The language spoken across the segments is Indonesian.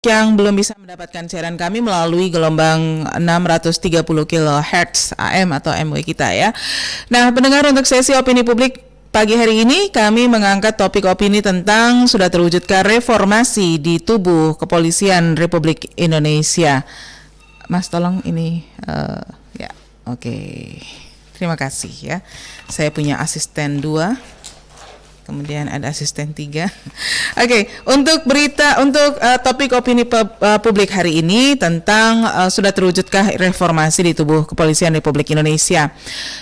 Yang belum bisa mendapatkan siaran kami melalui gelombang 630 kHz AM atau MW kita ya. Nah, pendengar, untuk sesi opini publik pagi hari ini kami mengangkat topik opini tentang sudah terwujudkah reformasi di tubuh Kepolisian Republik Indonesia. Mas, tolong ini ya. Oke. Terima kasih ya. Saya punya asisten 2. Kemudian ada asisten 3. Oke, untuk topik opini publik hari ini tentang sudah terwujudkah reformasi di tubuh Kepolisian Republik Indonesia.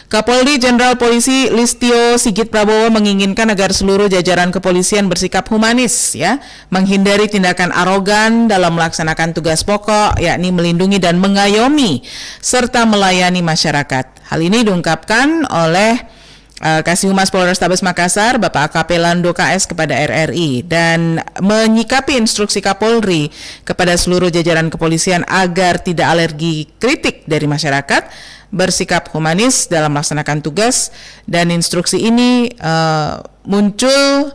Kapolri Jenderal Polisi Listio Sigit Prabowo menginginkan agar seluruh jajaran kepolisian bersikap humanis ya, menghindari tindakan arogan dalam melaksanakan tugas pokok, yakni melindungi dan mengayomi serta melayani masyarakat. Hal ini diungkapkan oleh Kasih Humas Polrestabes Makassar, Bapak AKP Lando KS kepada RRI, dan menyikapi instruksi Kapolri kepada seluruh jajaran kepolisian agar tidak alergi kritik dari masyarakat, bersikap humanis dalam melaksanakan tugas. Dan instruksi ini muncul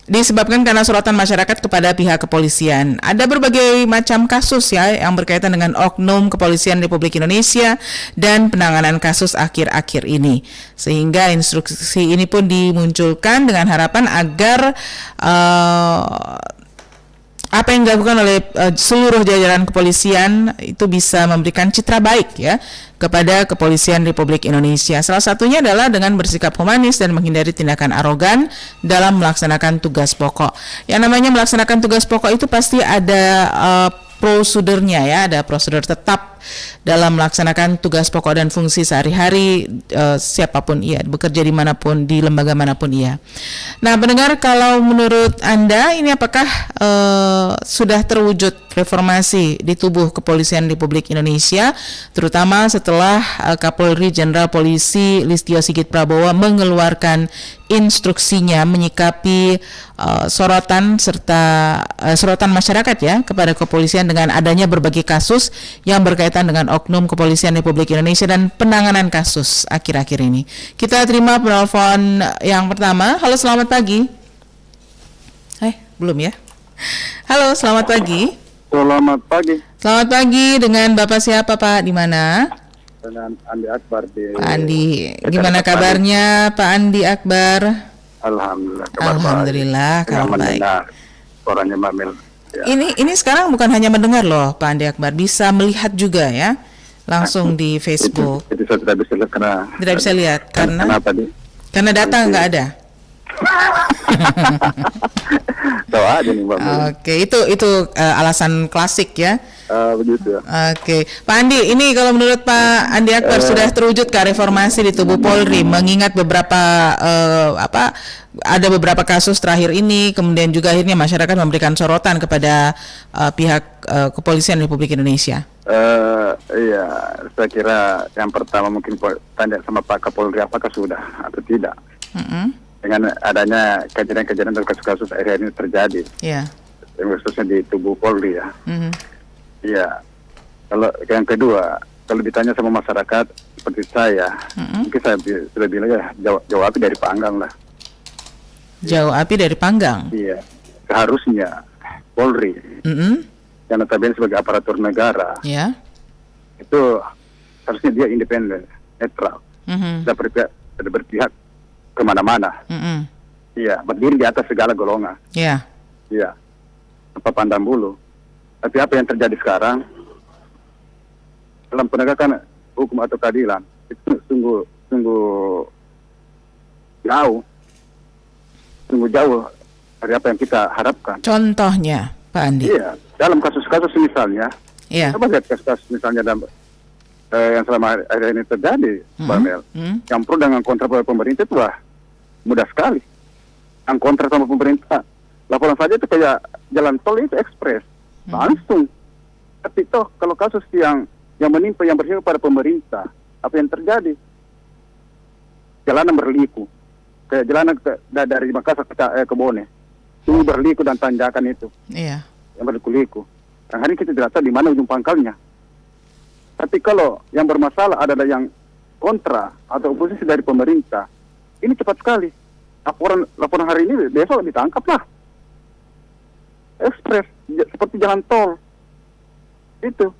disebabkan karena sorotan masyarakat kepada pihak kepolisian. Ada berbagai macam kasus ya yang berkaitan dengan oknum Kepolisian Republik Indonesia dan penanganan kasus akhir-akhir ini. Sehingga instruksi ini pun dimunculkan dengan harapan agar apa yang dilakukan oleh seluruh jajaran kepolisian itu bisa memberikan citra baik ya kepada Kepolisian Republik Indonesia. Salah satunya adalah dengan bersikap humanis dan menghindari tindakan arogan dalam melaksanakan tugas pokok. Yang namanya melaksanakan tugas pokok itu pasti ada prosedurnya ya, ada prosedur tetap dalam melaksanakan tugas pokok dan fungsi sehari-hari, siapapun ia, bekerja dimanapun, di lembaga manapun ia. Nah, pendengar, kalau menurut Anda ini apakah sudah terwujud reformasi di tubuh Kepolisian Republik Indonesia, terutama setelah Kapolri Jenderal Polisi Listio Sigit Prabowo mengeluarkan instruksinya menyikapi sorotan masyarakat ya kepada kepolisian dengan adanya berbagai kasus yang berkaitan dengan oknum Kepolisian Republik Indonesia dan penanganan kasus akhir-akhir ini. Kita terima penelpon yang pertama. Halo, selamat pagi. Belum ya? Halo, selamat pagi. Selamat pagi. Selamat pagi, dengan Bapak siapa Pak? Di mana? Dengan Andi Akbar di. Pak Andi, gimana kabarnya Pak Andi Akbar? Alhamdulillah. Alhamdulillah, kabar baik. Suaranya Mbak Mel. Ya. Ini sekarang bukan hanya mendengar loh Pak Andi Akbar, bisa melihat juga ya, langsung di Facebook. Itu saya tidak bisa lihat karena. Tidak bisa lihat karena. Kenapa di? Karena data nggak ada. Tahu aja nih Mbak Mel. Oke, itu alasan klasik ya. Begitu ya. Oke, Pak Andi, ini kalau menurut Pak Andi Akbar sudah terwujudkah reformasi di tubuh Polri, mengingat beberapa ada beberapa kasus terakhir ini, kemudian juga akhirnya masyarakat memberikan sorotan kepada pihak Kepolisian Republik Indonesia. Iya, saya kira yang pertama mungkin tanya sama Pak Kapolri apakah sudah atau tidak. Dengan adanya kejadian-kejadian atau kasus-kasus akhir ini terjadi. Iya. Khususnya di tubuh Polri ya. Iya. Kalau yang kedua, kalau ditanya sama masyarakat seperti saya, mungkin saya sudah bilang ya jauh api dari panggang lah. Jauh api dari panggang. Iya. Seharusnya Polri, yang notabene sebagai aparatur negara, itu harusnya dia independen, netral, tidak berpihak kemana-mana. Iya, berdiri di atas segala golongan. Iya. Tanpa pandang bulu. Tapi apa yang terjadi sekarang dalam penegakan hukum atau keadilan itu sungguh jauh dari apa yang kita harapkan. Contohnya, Pak Andi? Iya, dalam kasus-kasus misalnya, coba lihat kasus misalnya yang selama akhir ini terjadi, Mbak Mel, yang pro dengan kontra pemerintah itu mudah sekali. Yang kontra sama pemerintah, laporan saja itu kayak jalan tol itu ekspres. Langsung. Tapi toh kalau kasus yang menimpa yang bersifat pada pemerintah, apa yang terjadi? Jalanan berliku. Kayak jalanan dari Makassar ke Bone. Itu berliku dan tanjakan itu. Iya. Yang berliku-liku. Yang hari ini kita tidak tahu di mana ujung pangkalnya. Tapi kalau yang bermasalah adalah yang kontra atau oposisi dari pemerintah, ini cepat sekali. Laporan hari ini besok ditangkap lah. ekspres seperti jalan tol. Itu.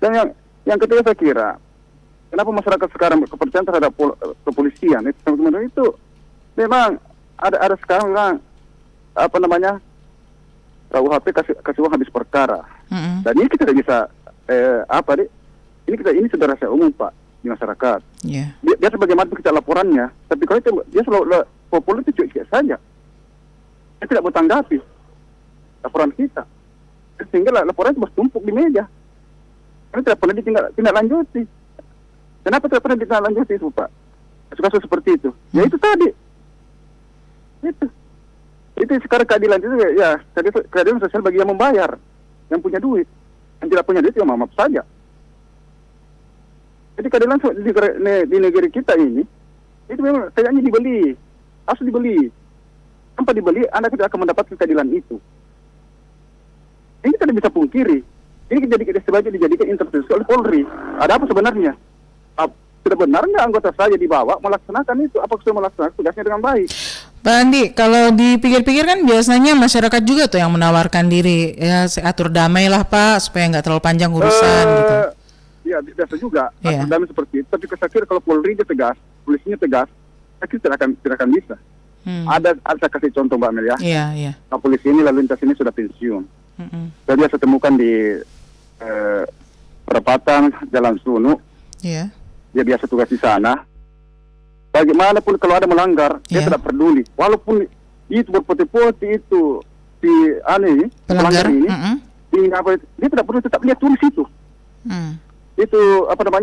Dan yang ketiga saya kira, kenapa masyarakat sekarang kepercayaan terhadap kepolisian itu memang ada sekarang memang UHP kasih uang habis perkara. Dan ini kita tidak bisa ini sudah rahasia umum Pak di masyarakat. Yeah. Dia sebagaimana kita laporannya, tapi kalau itu dia selalu populer itu cuek saja. Dia tidak bertanggapi laporan kita, sehingga laporan itu bertumpuk di meja. Karena tidak pernah ditindaklanjuti. Kenapa tidak pernah ditindaklanjuti itu Pak? Kasus-kasus seperti itu. Ya itu tadi. Itu sekarang keadilan itu ya keadilan sosial bagi yang membayar, yang punya duit. Yang tidak punya duit ya maaf saja. Jadi keadilan di negeri kita ini itu memang kayaknya harus dibeli. Tanpa dibeli, Anda tidak akan mendapatkan keadilan itu. Ini tidak bisa pungkiri. Ini dijadikan intervensi oleh Polri. Ada apa sebenarnya? Tidak benarnya anggota saya dibawa melaksanakan itu? Apakah sudah melaksanakan tugasnya dengan baik? Pak Andi, kalau dipikir-pikir kan biasanya masyarakat juga tuh yang menawarkan diri, ya atur damai lah Pak, supaya nggak terlalu panjang urusan gitu. Ya biasa juga, atur damai seperti itu. Tapi saya kira kalau Polri tegas, polisinya tegas, saya kira tidak akan bisa. Ada saya kasih contoh Mbak Mel ya. Iya. Nah, polisi ini lalu lintas ini sudah pensiun. Saya biasa temukan di perempatan Jalan Sunu. Iya. Dia biasa tugas di sana. Bagaimanapun kalau ada melanggar, dia tidak peduli. Walaupun itu berpoti-poti itu pelanggar ini, dia tidak perlu tetap lihat tulis itu. Itu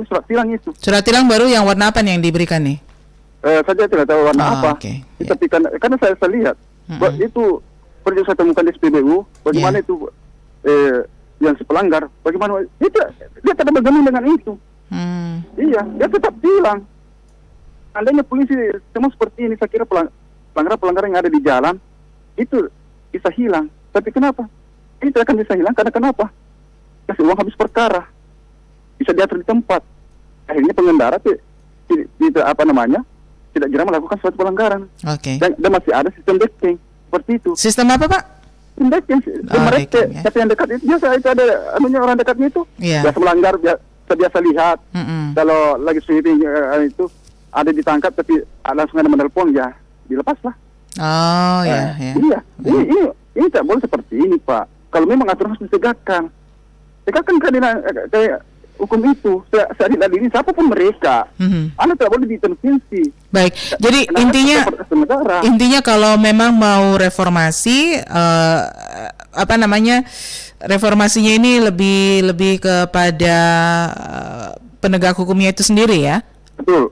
surat tilang itu. Surat tilang baru yang warna apa nih yang diberikan nih? Saya tidak tahu warna apa. Okay. Tapi karena saya lihat, itu perlu saya temukan di SPBU, bagaimana itu yang si pelanggar, bagaimana dia tidak bergantung dengan itu. Iya, dia tetap tilang. Andainya polisi semua seperti ini, saya kira pelanggaran yang ada di jalan itu bisa hilang. Tapi kenapa? Ini tidak akan bisa hilang karena kenapa? Kasih uang habis perkara, bisa diatur di tempat. Akhirnya pengendara tidak jarang melakukan suatu pelanggaran. Oke. Dan masih ada sistem decking seperti itu. Sistem apa Pak? Sistem decking. Mereka siapa yang dekat itu biasa itu ada orang dekatnya itu. Biasa melanggar, biasa lihat. Kalau lagi sweeping itu ada ditangkap tapi langsung ada menelpon ya dilepaslah. Iya. Ini tidak boleh seperti ini Pak. Kalau memang aturan harus ditegakkan keadilan kayak hukum itu seadil ini siapapun mereka. Anda tidak boleh diintervensi. Baik. Jadi intinya kalau memang mau reformasi reformasinya ini lebih kepada penegak hukumnya itu sendiri ya. Betul.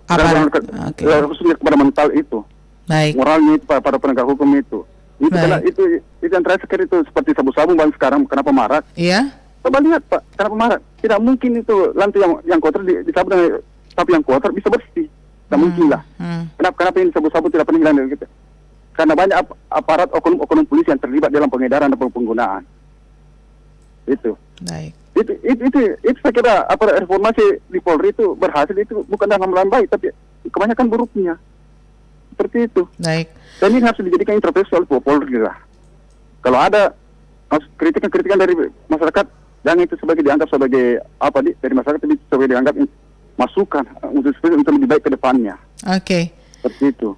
Khususnya kepada mental itu. Baik. Moralnya itu pada penegak hukum itu. Itu yang terakhir itu seperti sabu-sabu sekarang kenapa marak? Iya. Coba lihat Pak, kenapa marak? Tidak mungkin itu lantai yang kotor disabu dengan sabu yang kotor bisa bersih. Tidak mungkin lah. Kenapa ini sabu-sabu tidak pernah hilang dari kita? Karena banyak aparat oknum polisi yang terlibat dalam pengedaran dan penggunaan. Itu. Baik. Itu saya kira reformasi di Polri itu berhasil itu bukan dalam hal baik tapi kebanyakan buruknya. Seperti itu. Baik. Dan ini harus dijadikan intervensi oleh Polri lah. Kalau ada kritikan dari masyarakat, jangan itu dianggap sebagai dari masyarakat itu sebagai dianggap masukan untuk lebih baik ke depannya. Oke. Seperti itu.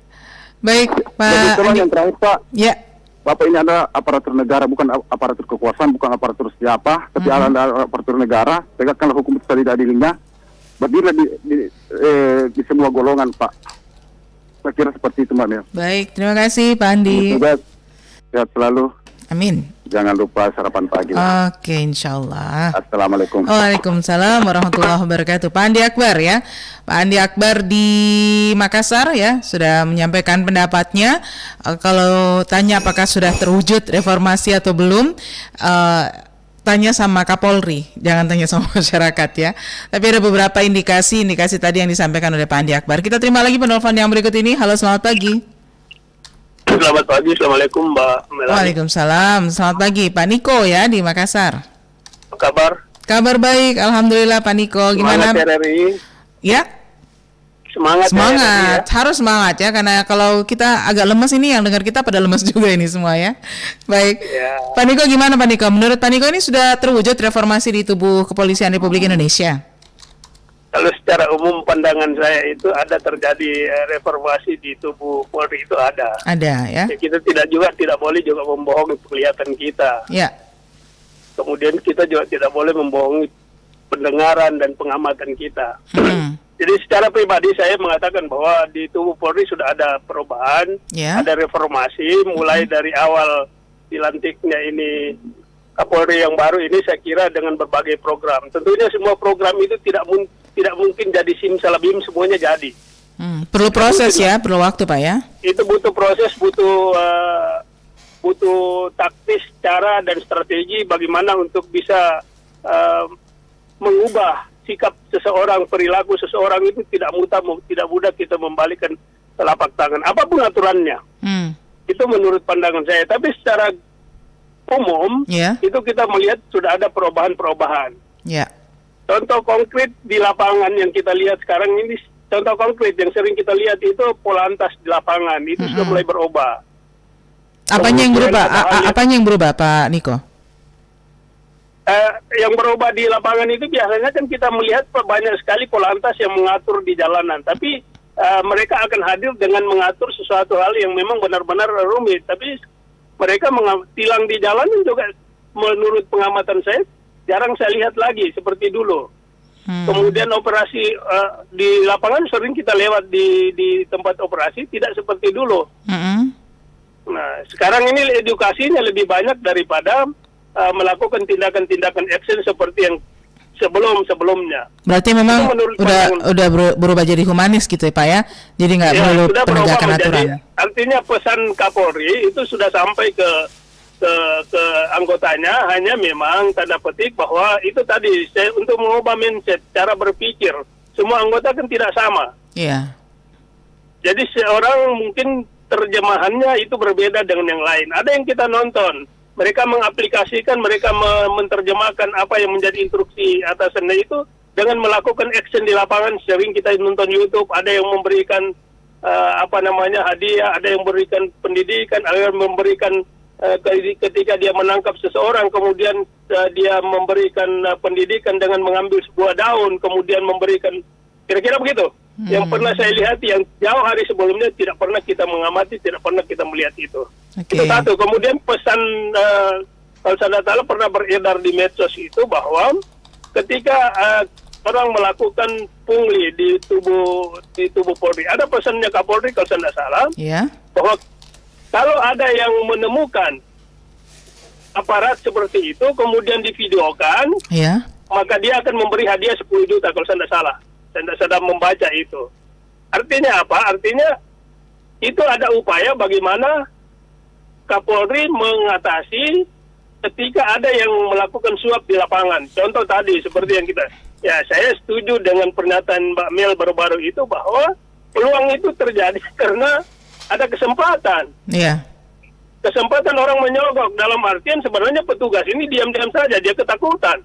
Baik, Pak. Jadi yang terakhir Pak. Ya. Bapak ini adalah aparatur negara, bukan aparatur kekuasaan, bukan aparatur siapa, tapi adalah aparatur negara. Tegakkanlah hukum itu seadil-adilnya. Berdirilah di semua golongan, Pak. Saya kira seperti itu, Mbak Mel. Baik, terima kasih, Pak Andi. Sehat selalu. Amin. Jangan lupa sarapan pagi. Oke, insyaallah. Assalamualaikum. Waalaikumsalam warahmatullahi wabarakatuh. Pak Andi Akbar ya. Pak Andi Akbar di Makassar ya sudah menyampaikan pendapatnya. Kalau tanya apakah sudah terwujud reformasi atau belum, tanya sama Kapolri, jangan tanya sama masyarakat ya. Tapi ada beberapa indikasi tadi yang disampaikan oleh Pak Andi Akbar. Kita terima lagi penelpon yang berikut ini. Halo, selamat pagi. Selamat pagi, Assalamualaikum Mbak Melani. Waalaikumsalam, selamat pagi Pak Niko ya di Makassar. Apa kabar? Kabar baik, alhamdulillah Pak Niko. Gimana? Semangat RRI. Ya? Semangat. Harus semangat ya, karena kalau kita agak lemes ini yang dengar kita pada lemes juga ini semua ya. Baik, Pak Niko gimana Pak Niko? Menurut Pak Niko ini sudah terwujud reformasi di tubuh Kepolisian Republik Indonesia? Kalau secara umum pandangan saya itu ada terjadi reformasi di tubuh Polri itu ada. Ada ya. Kita tidak boleh juga membohongi penglihatan kita. Ya. Kemudian kita juga tidak boleh membohongi pendengaran dan pengamatan kita. Jadi secara pribadi saya mengatakan bahwa di tubuh Polri sudah ada perubahan, ada reformasi, mulai dari awal dilantiknya ini Kapolri yang baru ini saya kira dengan berbagai program. Tentunya semua program itu tidak mungkin jadi simsalabim semuanya jadi. Perlu proses ya, perlu waktu Pak ya. Itu butuh proses, butuh taktis, cara dan strategi bagaimana untuk bisa mengubah sikap seseorang, perilaku seseorang itu tidak mudah kita membalikkan telapak tangan apapun aturannya. Itu menurut pandangan saya. Tapi secara umum itu kita melihat sudah ada perubahan-perubahan. Contoh konkret di lapangan yang kita lihat sekarang ini, contoh konkret yang sering kita lihat itu polantas di lapangan itu sudah mulai berubah. Apanya yang berubah Pak Niko? Yang berubah di lapangan itu biasanya kan kita melihat banyak sekali polantas yang mengatur di jalanan, tapi mereka akan hadir dengan mengatur sesuatu hal yang memang benar-benar rumit, tapi mereka tilang di jalanan juga menurut pengamatan saya jarang saya lihat lagi seperti dulu. Kemudian operasi di lapangan sering kita lewat di tempat operasi tidak seperti dulu. Nah sekarang ini edukasinya lebih banyak daripada melakukan tindakan-tindakan action seperti yang sebelumnya. Berarti memang udah berubah jadi humanis gitu ya Pak ya? Jadi nggak perlu penegakan aturan. Artinya pesan Kapolri itu sudah sampai ke anggotanya, hanya memang tanda petik bahwa itu tadi untuk mengubah mindset, cara berpikir. Semua anggota kan tidak sama. Iya. Jadi seorang mungkin terjemahannya itu berbeda dengan yang lain. Ada yang kita nonton, mereka mengaplikasikan, mereka menerjemahkan apa yang menjadi instruksi atasannya itu dengan melakukan action di lapangan. Sering kita nonton YouTube, ada yang memberikan hadiah, ada yang memberikan pendidikan, ada yang memberikan ketika dia menangkap seseorang, kemudian dia memberikan pendidikan dengan mengambil sebuah daun, kemudian memberikan, kira-kira begitu. Yang pernah saya lihat, yang jauh hari sebelumnya tidak pernah kita mengamati, tidak pernah kita melihat itu. Itu satu. Kemudian pesan kalau saya tahu pernah beredar di medsos itu bahwa ketika orang melakukan pungli di tubuh Polri, ada pesannya Kapolri kalau saya tidak salah, bahwa kalau ada yang menemukan aparat seperti itu kemudian divideokan, maka dia akan memberi hadiah 10 juta kalau saya tidak salah. Saya sedang membaca itu. Artinya apa? Artinya itu ada upaya bagaimana Kapolri mengatasi ketika ada yang melakukan suap di lapangan. Contoh tadi seperti yang saya setuju dengan pernyataan Mbak Mel baru-baru itu bahwa peluang itu terjadi karena ada kesempatan. Kesempatan orang menyogok, dalam artian sebenarnya petugas ini diam-diam saja, dia ketakutan.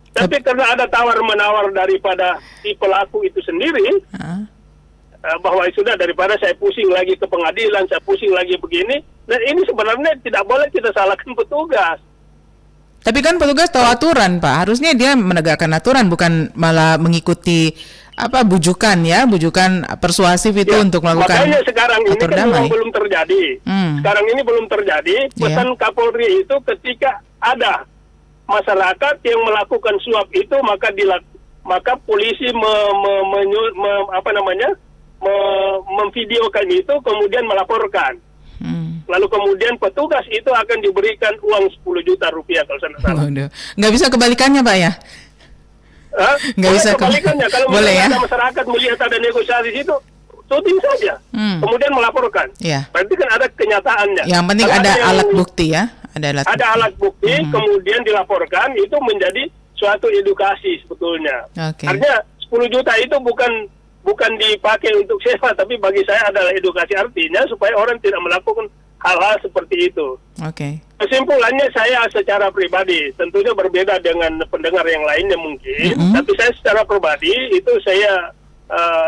Tapi karena ada tawar-menawar daripada si pelaku itu sendiri, bahwa sudah daripada saya pusing lagi ke pengadilan, saya pusing lagi begini, dan ini sebenarnya tidak boleh kita salahkan petugas. Tapi kan petugas tahu aturan Pak, harusnya dia menegakkan aturan, bukan malah mengikuti bujukan persuasif itu untuk melakukan makanya sekarang ini kan belum terjadi. Sekarang ini belum terjadi. Pesan Kapolri itu ketika ada masyarakat yang melakukan suap itu maka polisi memvideokan itu kemudian melaporkan. Lalu kemudian petugas itu akan diberikan uang 10 juta rupiah kalau saya salah. Nggak bisa kebalikannya Pak ya? Nggak bisa kebalikannya. Kalau ada masyarakat melihat ada negosiasi itu, syuting saja. Kemudian melaporkan. Berarti kan ada kenyataannya. Yang penting ada alat bukti ya. Ada alat bukti, kemudian dilaporkan, itu menjadi suatu edukasi sebetulnya. Artinya 10 juta itu bukan dipakai untuk sewa, tapi bagi saya adalah edukasi, artinya supaya orang tidak melakukan hal-hal seperti itu. Kesimpulannya saya secara pribadi, tentunya berbeda dengan pendengar yang lainnya mungkin, tapi saya secara pribadi itu saya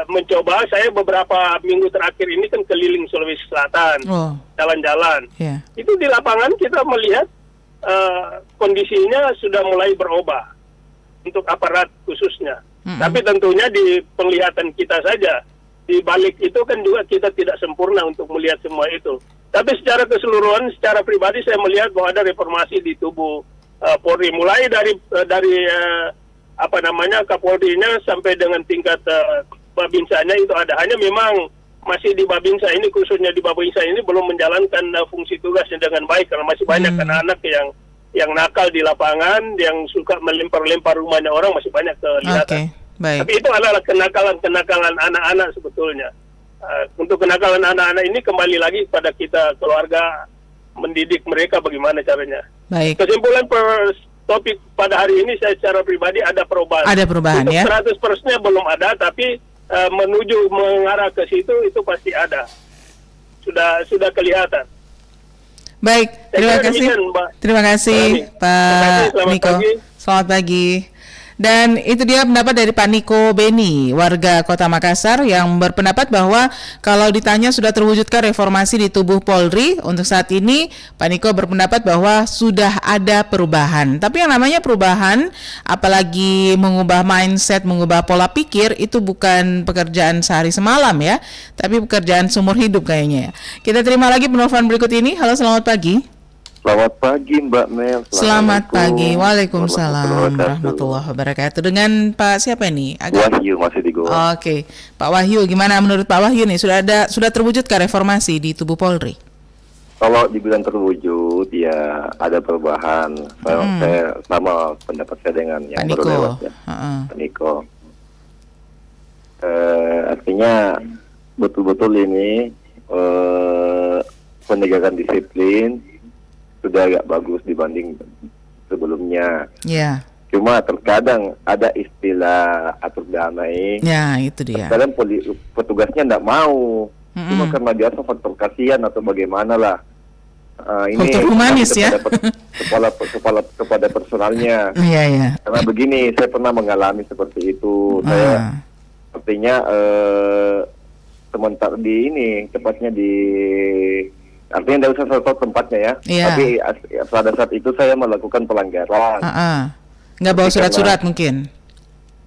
mencoba. Saya beberapa minggu terakhir ini kan keliling Sulawesi Selatan, jalan-jalan. Itu di lapangan kita melihat kondisinya sudah mulai berubah untuk aparat khususnya. Tapi tentunya di penglihatan kita saja. Di balik itu kan juga kita tidak sempurna untuk melihat semua itu. Tapi secara keseluruhan, secara pribadi saya melihat bahwa ada reformasi di tubuh Polri, mulai dari Kapolri-nya sampai dengan tingkat Babinsanya itu ada. Hanya memang masih di Babinsa ini, khususnya di Babinsa ini belum menjalankan fungsi tugasnya dengan baik, karena masih banyak anak-anak yang nakal di lapangan, yang suka melempar-lempar rumahnya orang, masih banyak kelihatan. Tapi itu adalah kenakalan anak-anak sebetulnya. Untuk kenakalan anak-anak ini kembali lagi pada kita keluarga, mendidik mereka bagaimana caranya. Kesimpulan topik pada hari ini, saya secara pribadi ada perubahan. Ada perubahan. Untuk 100%-nya belum ada, tapi menuju mengarah ke situ itu pasti ada. Sudah kelihatan. Baik, terima kasih. Terima kasih Pak Niko. Selamat pagi. Dan itu dia pendapat dari Pak Niko Beni, warga Kota Makassar, yang berpendapat bahwa kalau ditanya sudah terwujudkan reformasi di tubuh Polri, untuk saat ini Pak Niko berpendapat bahwa sudah ada perubahan. Tapi yang namanya perubahan, apalagi mengubah mindset, mengubah pola pikir, itu bukan pekerjaan sehari semalam ya, tapi pekerjaan seumur hidup kayaknya ya. Kita terima lagi penelpon berikut ini. Halo, selamat pagi. Selamat pagi Mbak Mel. Selamat pagi. Waalaikumsalam warahmatullahi wabarakatuh. Dengan Pak siapa ini? Wahyu, masih di Goa. Oke. Pak Wahyu, gimana menurut Pak Wahyu nih? Sudah terwujudkah reformasi di tubuh Polri? Kalau dibilang terwujud, ya ada perubahan. Saya sama pendapat saya dengan yang baru lewat ya. Pak Niko. Artinya betul-betul ini penegakan disiplin sudah agak bagus dibanding sebelumnya. Cuma terkadang ada istilah atur damai. Itu dia. Terkadang petugasnya tidak mau. Cuma karena dia faktor kasihan atau bagaimana lah. Ini faktor humanis ya. Kepada personalnya. Karena begini, saya pernah mengalami seperti itu. Saya artinya sementara di ini, tepatnya di, artinya tidak usah saya tahu tempatnya ya. Tapi pada saat itu saya melakukan pelanggaran. Nggak bawa surat-surat mungkin?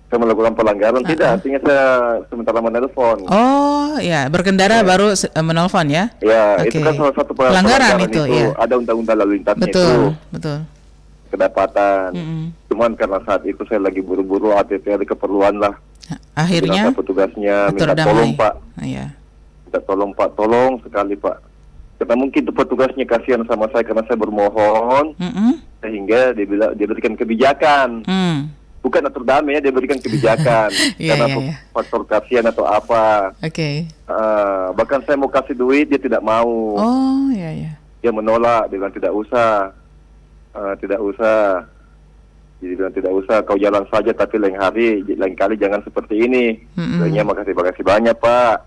Saya melakukan pelanggaran, tidak. Artinya saya sementara menelpon. Oh ya, berkendara baru menelpon ya? Ya, itu kan salah satu pelanggaran itu. Ada undang-undang lalu lintasnya itu. Betul. Kedapatan. Cuman karena saat itu saya lagi buru-buru, ada keperluan lah. Akhirnya petugasnya minta tolong Pak. Minta tolong Pak, tolong sekali Pak. Karena mungkin itu petugasnya kasihan sama saya karena saya bermohon, sehingga dia berikan kebijakan. Bukan atur damai ya, dia berikan kebijakan karena faktor kasihan atau apa. Bahkan saya mau kasih duit, dia tidak mau. Dia menolak, dia bilang tidak usah. Jadi bilang tidak usah, kau jalan saja, tapi lain kali jangan seperti ini. Makanya makasih banyak Pak.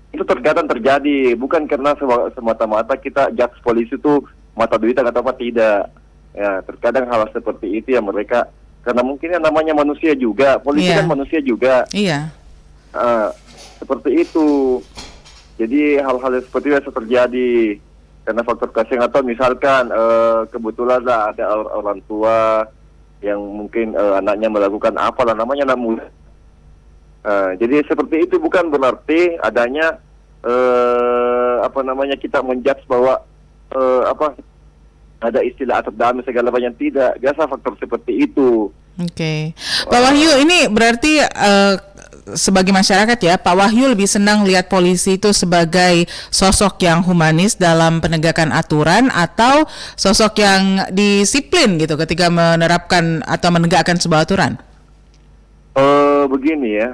Itu terkadang terjadi, bukan karena semata-mata kita judge polisi itu mata duitan atau apa, tidak. Ya, terkadang hal seperti itu ya mereka, karena mungkin yang namanya manusia juga, polisi kan manusia juga. Seperti itu. Jadi hal-hal seperti itu terjadi karena faktor kasihan, atau misalkan kebetulan lah ada orang tua yang mungkin anaknya melakukan apalah, namanya anak muda. Jadi seperti itu bukan berarti adanya kita menjudge bahwa ada istilah atur damai segala macam, tidak. Biasa faktor seperti itu. Pak Wahyu, ini berarti sebagai masyarakat ya, Pak Wahyu lebih senang lihat polisi itu sebagai sosok yang humanis dalam penegakan aturan atau sosok yang disiplin gitu ketika menerapkan atau menegakkan sebuah aturan? Begini ya.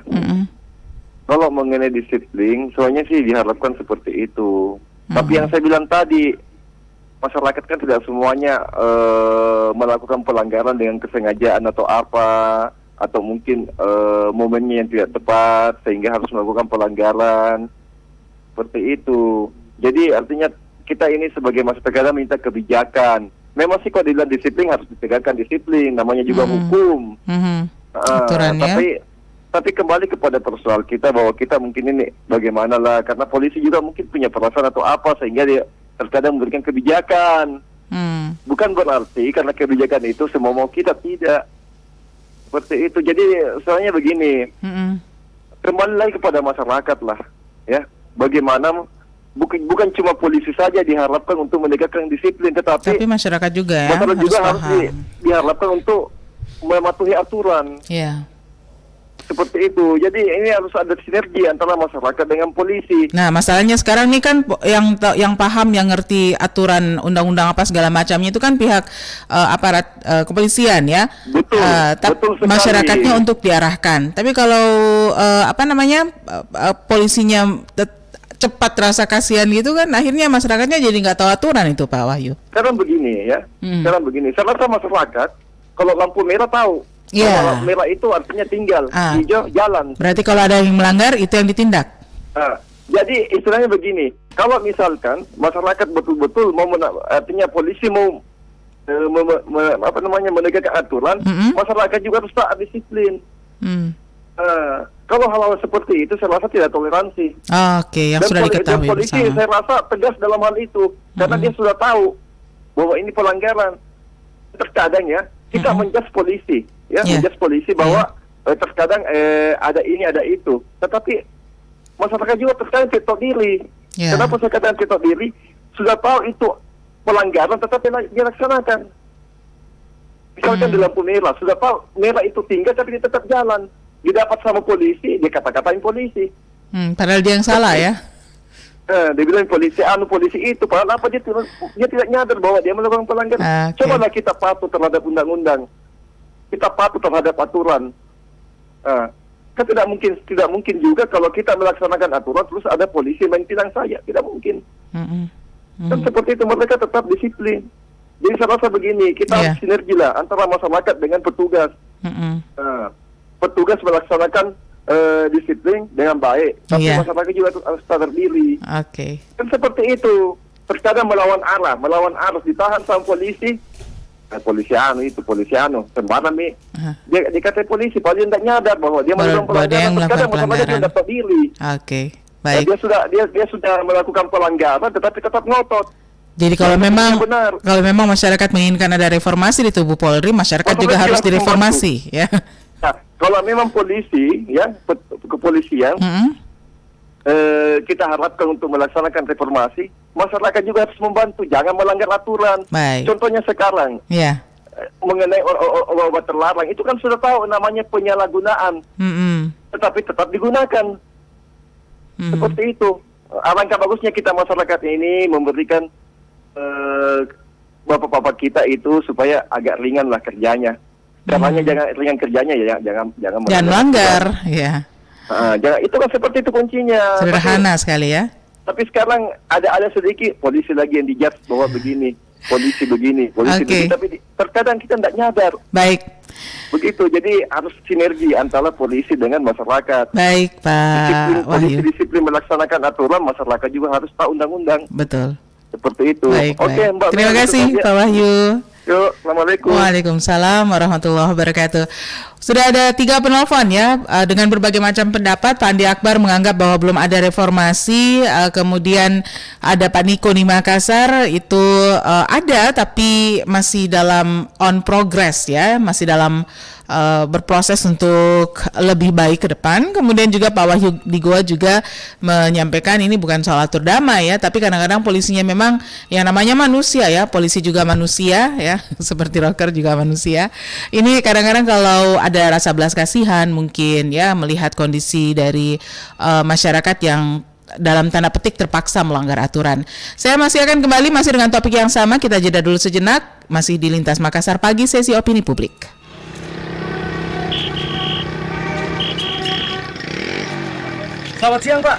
Kalau mengenai disiplin, soalnya sih diharapkan seperti itu. Tapi yang saya bilang tadi, masyarakat kan tidak semuanya melakukan pelanggaran dengan kesengajaan atau apa, atau mungkin momennya yang tidak tepat sehingga harus melakukan pelanggaran seperti itu. Jadi artinya kita ini sebagai masyarakat minta kebijakan. Memang sih kalau dibilang disiplin harus ditegakkan disiplin, namanya juga hukum. Aturannya. Tapi Tapi kembali kepada persoal kita bahwa kita mungkin ini bagaimana lah, karena polisi juga mungkin punya perasaan atau apa sehingga dia terkadang memberikan kebijakan. Bukan berarti karena kebijakan itu semua mau kita, tidak. Seperti itu. Jadi soalnya begini, kembali lagi kepada masyarakat lah, ya. Bagaimana bukan cuma polisi saja diharapkan untuk menegakkan disiplin, tapi masyarakat juga ya masyarakat harus juga paham. harus diharapkan untuk mematuhi aturan. Iya. Seperti itu. Jadi ini harus ada sinergi antara masyarakat dengan polisi. Nah, masalahnya sekarang nih kan yang paham, yang ngerti aturan undang-undang apa segala macamnya itu kan pihak aparat kepolisian ya. Betul. Betul sekali. Masyarakatnya untuk diarahkan. Tapi kalau polisinya cepat rasa kasihan gitu kan, akhirnya masyarakatnya jadi nggak tahu aturan itu, Pak Wahyu. Sekarang begini ya. Sekarang begini. Saya rasa masyarakat kalau lampu merah tahu. Yeah. Kalau merah itu artinya tinggal, hijau jalan. Berarti kalau ada yang melanggar itu yang ditindak. Jadi istilahnya begini, kalau misalkan masyarakat betul-betul mau artinya polisi mau menegakkan aturan, masyarakat juga harus taat disiplin. Kalau hal-hal seperti itu saya rasa tidak toleransi. Oke, yang dan sudah diketahui polisi bersama. Saya rasa tegas dalam hal itu karena dia sudah tahu bahwa ini pelanggaran. Terkadang ya kita menjas polisi, ya menjas polisi bahwa terkadang ada ini ada itu, tetapi masyarakat juga terkadang ketok diri. Kenapa saya katakan ketok diri? Sudah tahu itu pelanggaran tetapi dilaksanakan. Misalkan di lampu merah, sudah tahu merah itu tinggal tapi dia tetap jalan. Didapat sama polisi, dia kata-katain polisi. Padahal dia yang salah ya. Dia bilang polisi itu, padahal apa dia tidak nyadar bahwa dia melakukan pelanggaran. Cobalah kita patuh terhadap undang-undang, kita patuh terhadap aturan. Kan tidak mungkin juga kalau kita melaksanakan aturan terus ada polisi main pinang saja, tidak mungkin. Kan seperti itu mereka tetap disiplin. Jadi saya rasa begini, kita harus sinergi lah antara masyarakat dengan petugas. Petugas melaksanakan disiplin dengan baik, tapi masyarakat juga harus sadar diri. Kan seperti itu. Terkadang melawan arus ditahan sama polisi. Polisi sembarang nih. Dia dikatakan polisi, padahal tidak nyadar bahwa dia melakukan pelanggaran. Terkadang masyarakat juga dapat diri. Baik. Dia sudah melakukan pelanggaran, tetapi tetap ngotot. Jadi kalau memang masyarakat menginginkan ada reformasi di tubuh Polri, masyarakat juga harus direformasi, ya. Nah, kalau memang polisi, ya, kepolisian, kita harapkan untuk melaksanakan reformasi, masyarakat juga harus membantu, jangan melanggar aturan. Contohnya sekarang, mengenai obat terlarang, itu kan sudah tahu namanya penyalahgunaan, tetapi tetap digunakan. Seperti itu. Alangkah bagusnya kita masyarakat ini memberikan bapak-bapak kita itu supaya agak ringan lah kerjanya. Caranya jangan ringan kerjanya ya, jangan melanggar, ya. Jangan, itu kan seperti itu kuncinya. Sederhana sekali ya. Tapi sekarang ada sedikit polisi lagi yang dijudge bahwa begini, polisi begini, tapi terkadang kita tidak nyadar. Baik. Begitu, jadi harus sinergi antara polisi dengan masyarakat. Baik, Pak Wahyu. Disiplin melaksanakan aturan, masyarakat juga harus tahu undang-undang. Betul. Seperti itu. Oke, Mbak. Terima kasih, Pak Wahyu. Yuk, Assalamualaikum. Waalaikumsalam warahmatullahi wabarakatuh. Sudah ada 3 penelpon ya, dengan berbagai macam pendapat. Pak Andi Akbar menganggap bahwa belum ada reformasi. Kemudian ada Pak Niko di Makassar, itu ada tapi masih dalam on progress ya, masih dalam berproses untuk lebih baik ke depan. Kemudian juga Pak Wahyu di Goa juga menyampaikan ini bukan soal atur damai ya, tapi kadang-kadang polisinya memang yang namanya manusia ya, polisi juga manusia ya, seperti rocker juga manusia. Ini kadang-kadang kalau ada rasa belas kasihan mungkin ya, melihat kondisi dari masyarakat yang dalam tanda petik terpaksa melanggar aturan. Saya masih akan kembali masih dengan topik yang sama, kita jeda dulu sejenak, masih di Lintas Makassar Pagi, sesi opini publik. Selamat siang, Pak.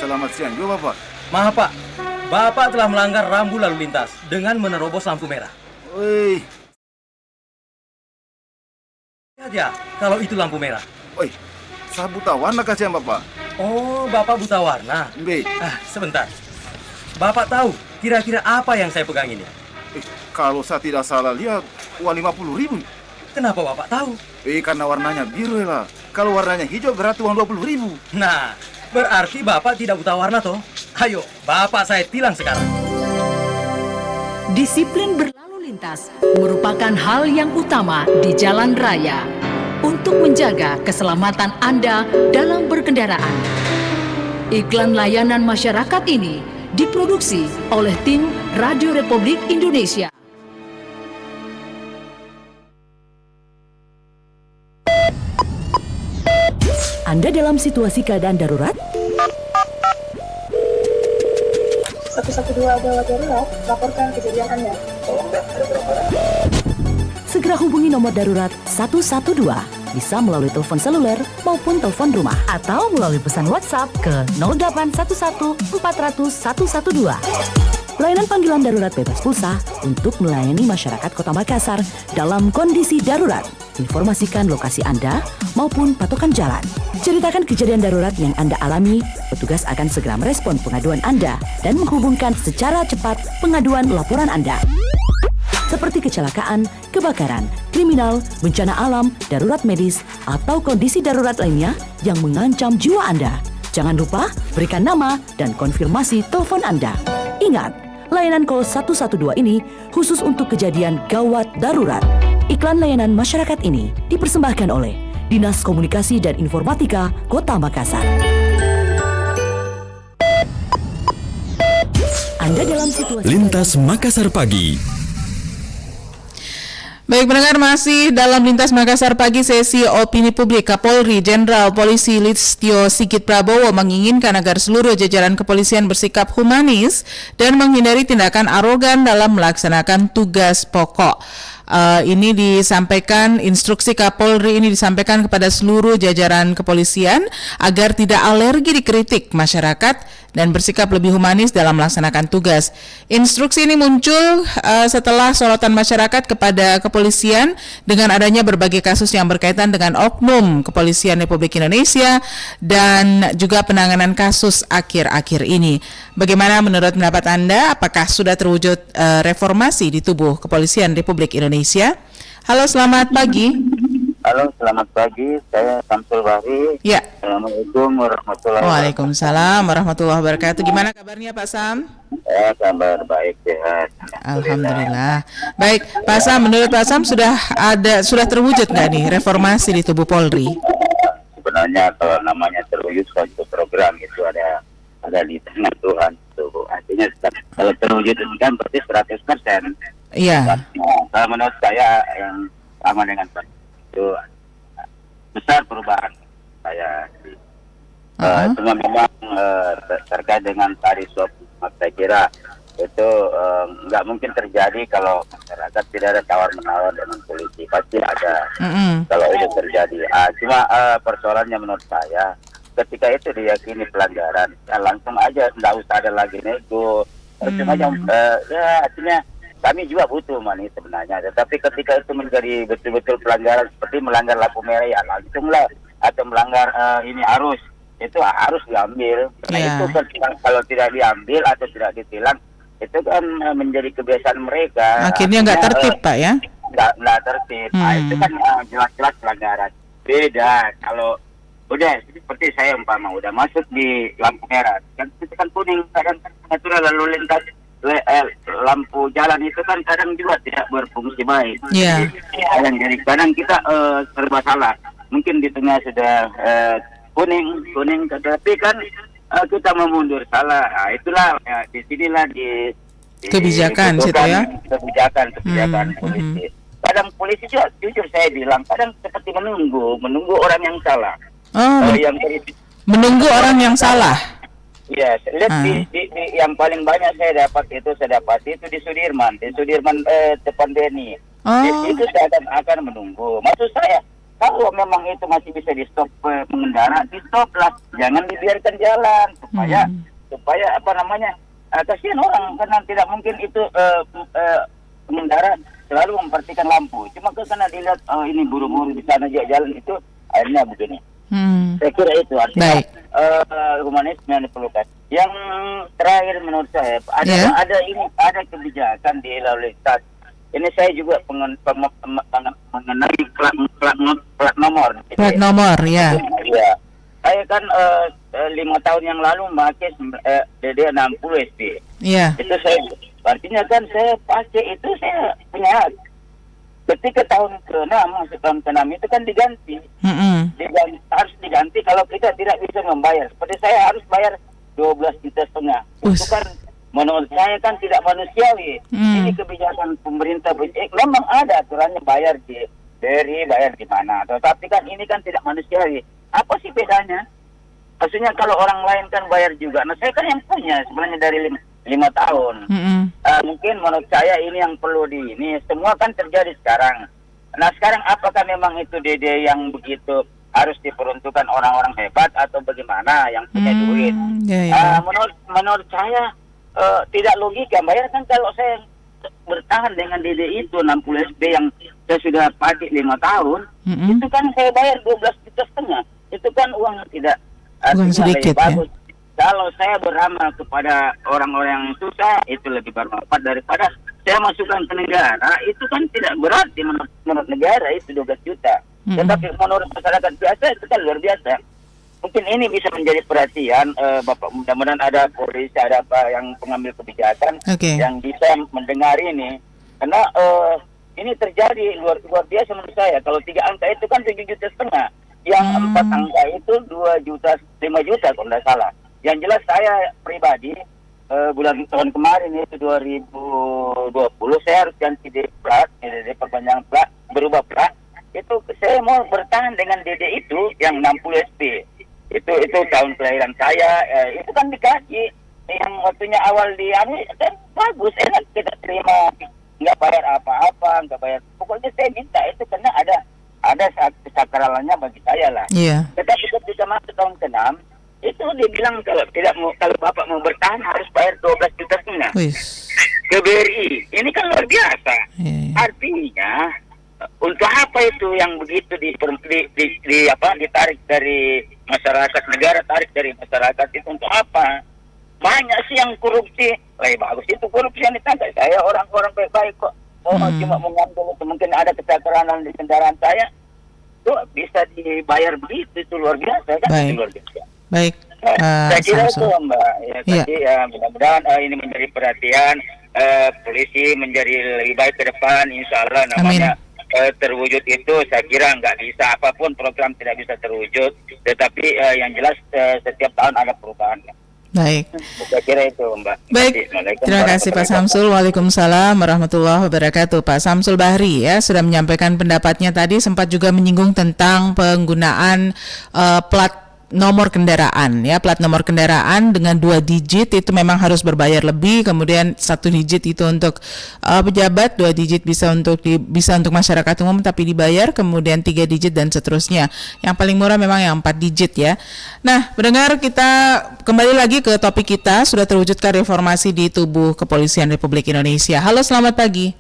Selamat siang juga, Bapak. Maaf, Pak. Bapak telah melanggar rambu lalu lintas dengan menerobos lampu merah. Lihat ya, kalau itu lampu merah. Saya buta warna kasihan, Bapak. Oh, Bapak buta warna? Sebentar. Bapak tahu kira-kira apa yang saya pegang ini? Kalau saya tidak salah lihat, uang 50.000. Kenapa Bapak tahu? Karena warnanya biru lah. Kalau warnanya hijau berarti uang 20.000. Nah, berarti Bapak tidak buta warna toh? Ayo, Bapak saya tilang sekarang. Disiplin berlalu lintas merupakan hal yang utama di jalan raya untuk menjaga keselamatan Anda dalam berkendaraan. Iklan layanan masyarakat ini diproduksi oleh tim Radio Republik Indonesia. Anda dalam situasi keadaan darurat? 112 gawat darurat, laporkan kejadian Anda. Segera hubungi nomor darurat 112, bisa melalui telepon seluler maupun telepon rumah, atau melalui pesan WhatsApp ke 0811 400 112. Pelayanan panggilan darurat bebas pulsa untuk melayani masyarakat Kota Makassar dalam kondisi darurat. Informasikan lokasi Anda maupun patokan jalan. Ceritakan kejadian darurat yang Anda alami, petugas akan segera merespon pengaduan Anda dan menghubungkan secara cepat pengaduan laporan Anda. Seperti kecelakaan, kebakaran, kriminal, bencana alam, darurat medis, atau kondisi darurat lainnya yang mengancam jiwa Anda. Jangan lupa berikan nama dan konfirmasi telepon Anda. Ingat, layanan call 112 ini khusus untuk kejadian gawat darurat. Iklan layanan masyarakat ini dipersembahkan oleh Dinas Komunikasi dan Informatika Kota Makassar. Anda dalam situasi Lintas Makassar Pagi. Baik pendengar, masih dalam Lintas Makassar Pagi sesi opini publik. Kapolri Jenderal Polisi Listio Sigit Prabowo menginginkan agar seluruh jajaran kepolisian bersikap humanis dan menghindari tindakan arogan dalam melaksanakan tugas pokok. Ini disampaikan, instruksi Kapolri ini disampaikan kepada seluruh jajaran kepolisian agar tidak alergi dikritik masyarakat dan bersikap lebih humanis dalam melaksanakan tugas. Instruksi ini muncul setelah sorotan masyarakat kepada kepolisian dengan adanya berbagai kasus yang berkaitan dengan oknum Kepolisian Republik Indonesia dan juga penanganan kasus akhir-akhir ini. Bagaimana menurut pendapat Anda? Apakah sudah terwujud reformasi di tubuh Kepolisian Republik Indonesia? Halo, selamat pagi. Halo, selamat pagi. Saya Samsul Bahri. Ya. Assalamualaikum warahmatullahi wabarakatuh. Waalaikumsalam warahmatullahi wabarakatuh. Gimana kabarnya Pak Sam? Kabar baik, sehat. Alhamdulillah. Baik, Pak Sam, menurut Pak Sam sudah terwujud nggak nih reformasi di tubuh Polri? Sebenarnya kalau namanya terwujud suatu program itu ada di tangan Tuhan. Tuh. Artinya kalau terwujud itu kan berarti 100%. Iya. Kalau menurut saya yang sama dengan Pak itu besar perubahan saya. Cuma memang terkait dengan tadi swab, saya kira itu nggak mungkin terjadi kalau masyarakat tidak ada tawar-menawar dengan polisi, pasti ada. Kalau itu terjadi. Cuma persoalannya menurut saya ketika itu diyakini pelanggaran, ya langsung aja, nggak usah ada lagi nego. Cuma ya artinya kami juga butuh money sebenarnya, tetapi ketika itu menjadi betul-betul pelanggaran seperti melanggar lampu merah ya langsunglah, atau melanggar ini arus, itu harus diambil. Karena itu kan kalau tidak diambil atau tidak ditilang, itu kan menjadi kebiasaan mereka. Akhirnya nggak tertib, Pak ya? Nggak tertib. Itu kan jelas-jelas pelanggaran. Beda kalau udah seperti saya umpama udah masuk di lampu merah, kan itu kan kuning, kadang aturan lalu lintas lampu jalan itu kan kadang juga tidak berfungsi baik. Iya. Jadi kadang kita serba salah. Mungkin di tengah sudah kuning, tetapi kan kita memundur salah. Itulah di sinilah di kebijakan situ ya. Kebijakan polisi. Kadang polisi juga jujur saya bilang kadang seperti menunggu orang yang salah. Menunggu orang yang salah. Ya, lihat di yang paling banyak saya dapat itu di Sudirman depan Deni. Itu saya akan menunggu. Maksud saya, kalau memang itu masih bisa di stop pengendara, di stop lah, jangan dibiarkan jalan supaya apa namanya, kasihan orang karena tidak mungkin itu pengendara selalu memperhatikan lampu. Cuma karena dilihat ini buru-buru di sana jalan itu akhirnya begini. Saya kira itu artinya humanisme yang diperlukan. Yang terakhir menurut saya ada kebijakan di lalu lintas ini saya juga mengenai plat nomor. Plat nomor, ya. Iya. Saya kan 5 tahun yang lalu pakai DD 60 SP. Iya. Itu saya, artinya kan saya pakai itu saya punya hak. Ketika tahun ke-6, masuk tahun ke-6 itu kan diganti. Harus diganti kalau kita tidak bisa membayar. Seperti saya harus bayar 12,5 juta. Itu kan menurut saya kan tidak manusiawi. Ini kebijakan pemerintah. Memang ada aturannya bayar di BRI, bayar di mana. Tetapi kan ini kan tidak manusiawi. Apa sih bedanya? Maksudnya kalau orang lain kan bayar juga. Nah saya kan yang punya sebenarnya dari 5 tahun. Mungkin menurut saya ini yang perlu ini semua kan terjadi sekarang. Nah sekarang apakah memang itu DD yang begitu harus diperuntukkan orang-orang hebat atau bagaimana yang punya duit? Menurut saya tidak logika. Bayar kan kalau saya bertahan dengan DD itu 60 SB yang saya sudah pakai 5 tahun, itu kan saya bayar 12,5 juta. Itu kan uang tidak sedikit, bagus. Kalau saya beramal kepada orang-orang yang susah, itu lebih bermanfaat daripada saya masukkan ke negara. Itu kan tidak berarti menurut negara itu 12 juta. Tetapi menurut masyarakat biasa itu kan luar biasa. Mungkin ini bisa menjadi perhatian, Bapak. Mudah-mudahan ada polisi, ada apa yang pengambil kebijakan yang bisa mendengar ini. Karena ini terjadi luar biasa menurut saya. Kalau 3 angka itu kan 7,5 juta. Yang 4 angka itu 2 juta, 5 juta kalau tidak salah. Yang jelas saya pribadi tahun kemarin itu 2020 saya harus ganti plat, perpanjangan plat, berubah plat. Itu saya mau bertahan dengan DD itu yang 60 SP. Itu tahun kelahiran saya. Itu kan dikasih yang waktunya awal kan bagus, enak kita terima, nggak bayar apa-apa, nggak bayar. Pokoknya saya minta itu karena ada sakralannya bagi saya lah. Tetapi ketika masuk tahun ke-6 itu dibilang kalau Bapak mau bertahan harus bayar 12 juta ke BRI. Ini kan luar biasa. Artinya untuk apa itu yang begitu ditarik dari masyarakat, negara tarik dari masyarakat itu untuk apa? Banyak sih yang korupsi. Lebih bagus itu korupsi yang ditangkap. Saya orang-orang baik-baik kok. Cuma mengambil itu mungkin ada kecelakaan di kendaraan saya. Itu bisa dibayar begitu, itu luar biasa kan? Itu luar biasa. Baik. Saya kira itu Mbak. Mudah-mudahan ini menjadi perhatian. Polisi menjadi lebih baik ke depan. Insya Allah namanya terwujud itu saya kira nggak bisa. Apapun program tidak bisa terwujud. Tetapi yang jelas setiap tahun ada perubahan. Baik. Saya kira itu Mbak. Baik. Terima kasih Pak Samsul. Waalaikumsalam warahmatullahi wabarakatuh. Pak Samsul Bahri ya sudah menyampaikan pendapatnya tadi, sempat juga menyinggung tentang penggunaan plat nomor kendaraan ya, plat nomor kendaraan dengan 2 digit itu memang harus berbayar lebih, kemudian 1 digit itu untuk pejabat, 2 digit bisa untuk masyarakat umum tapi dibayar, kemudian 3 digit dan seterusnya. Yang paling murah memang yang 4 digit ya. Nah, pendengar, kita kembali lagi ke topik kita, sudah terwujudkan reformasi di tubuh Kepolisian Republik Indonesia. Halo, selamat pagi.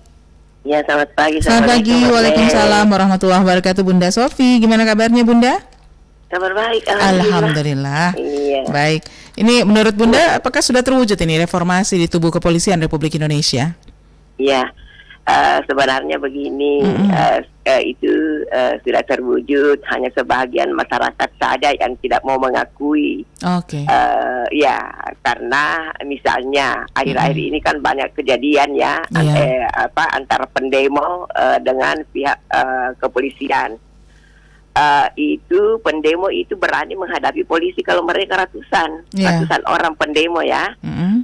Ya, selamat pagi. Selamat pagi. Waalaikumsalam warahmatullahi wabarakatuh. Bunda Sofi, gimana kabarnya Bunda? Kabar baik, Alhamdulillah. Iya. Baik. Ini menurut Bunda, apakah sudah terwujud ini reformasi di tubuh Kepolisian Republik Indonesia? Iya. Sebenarnya begini, itu sudah terwujud, hanya sebagian masyarakat saja yang tidak mau mengakui. Ya, karena misalnya akhir-akhir ini kan banyak kejadian ya, antara pendemo dengan pihak kepolisian. Itu pendemo itu berani menghadapi polisi kalau mereka ratusan orang pendemo ya.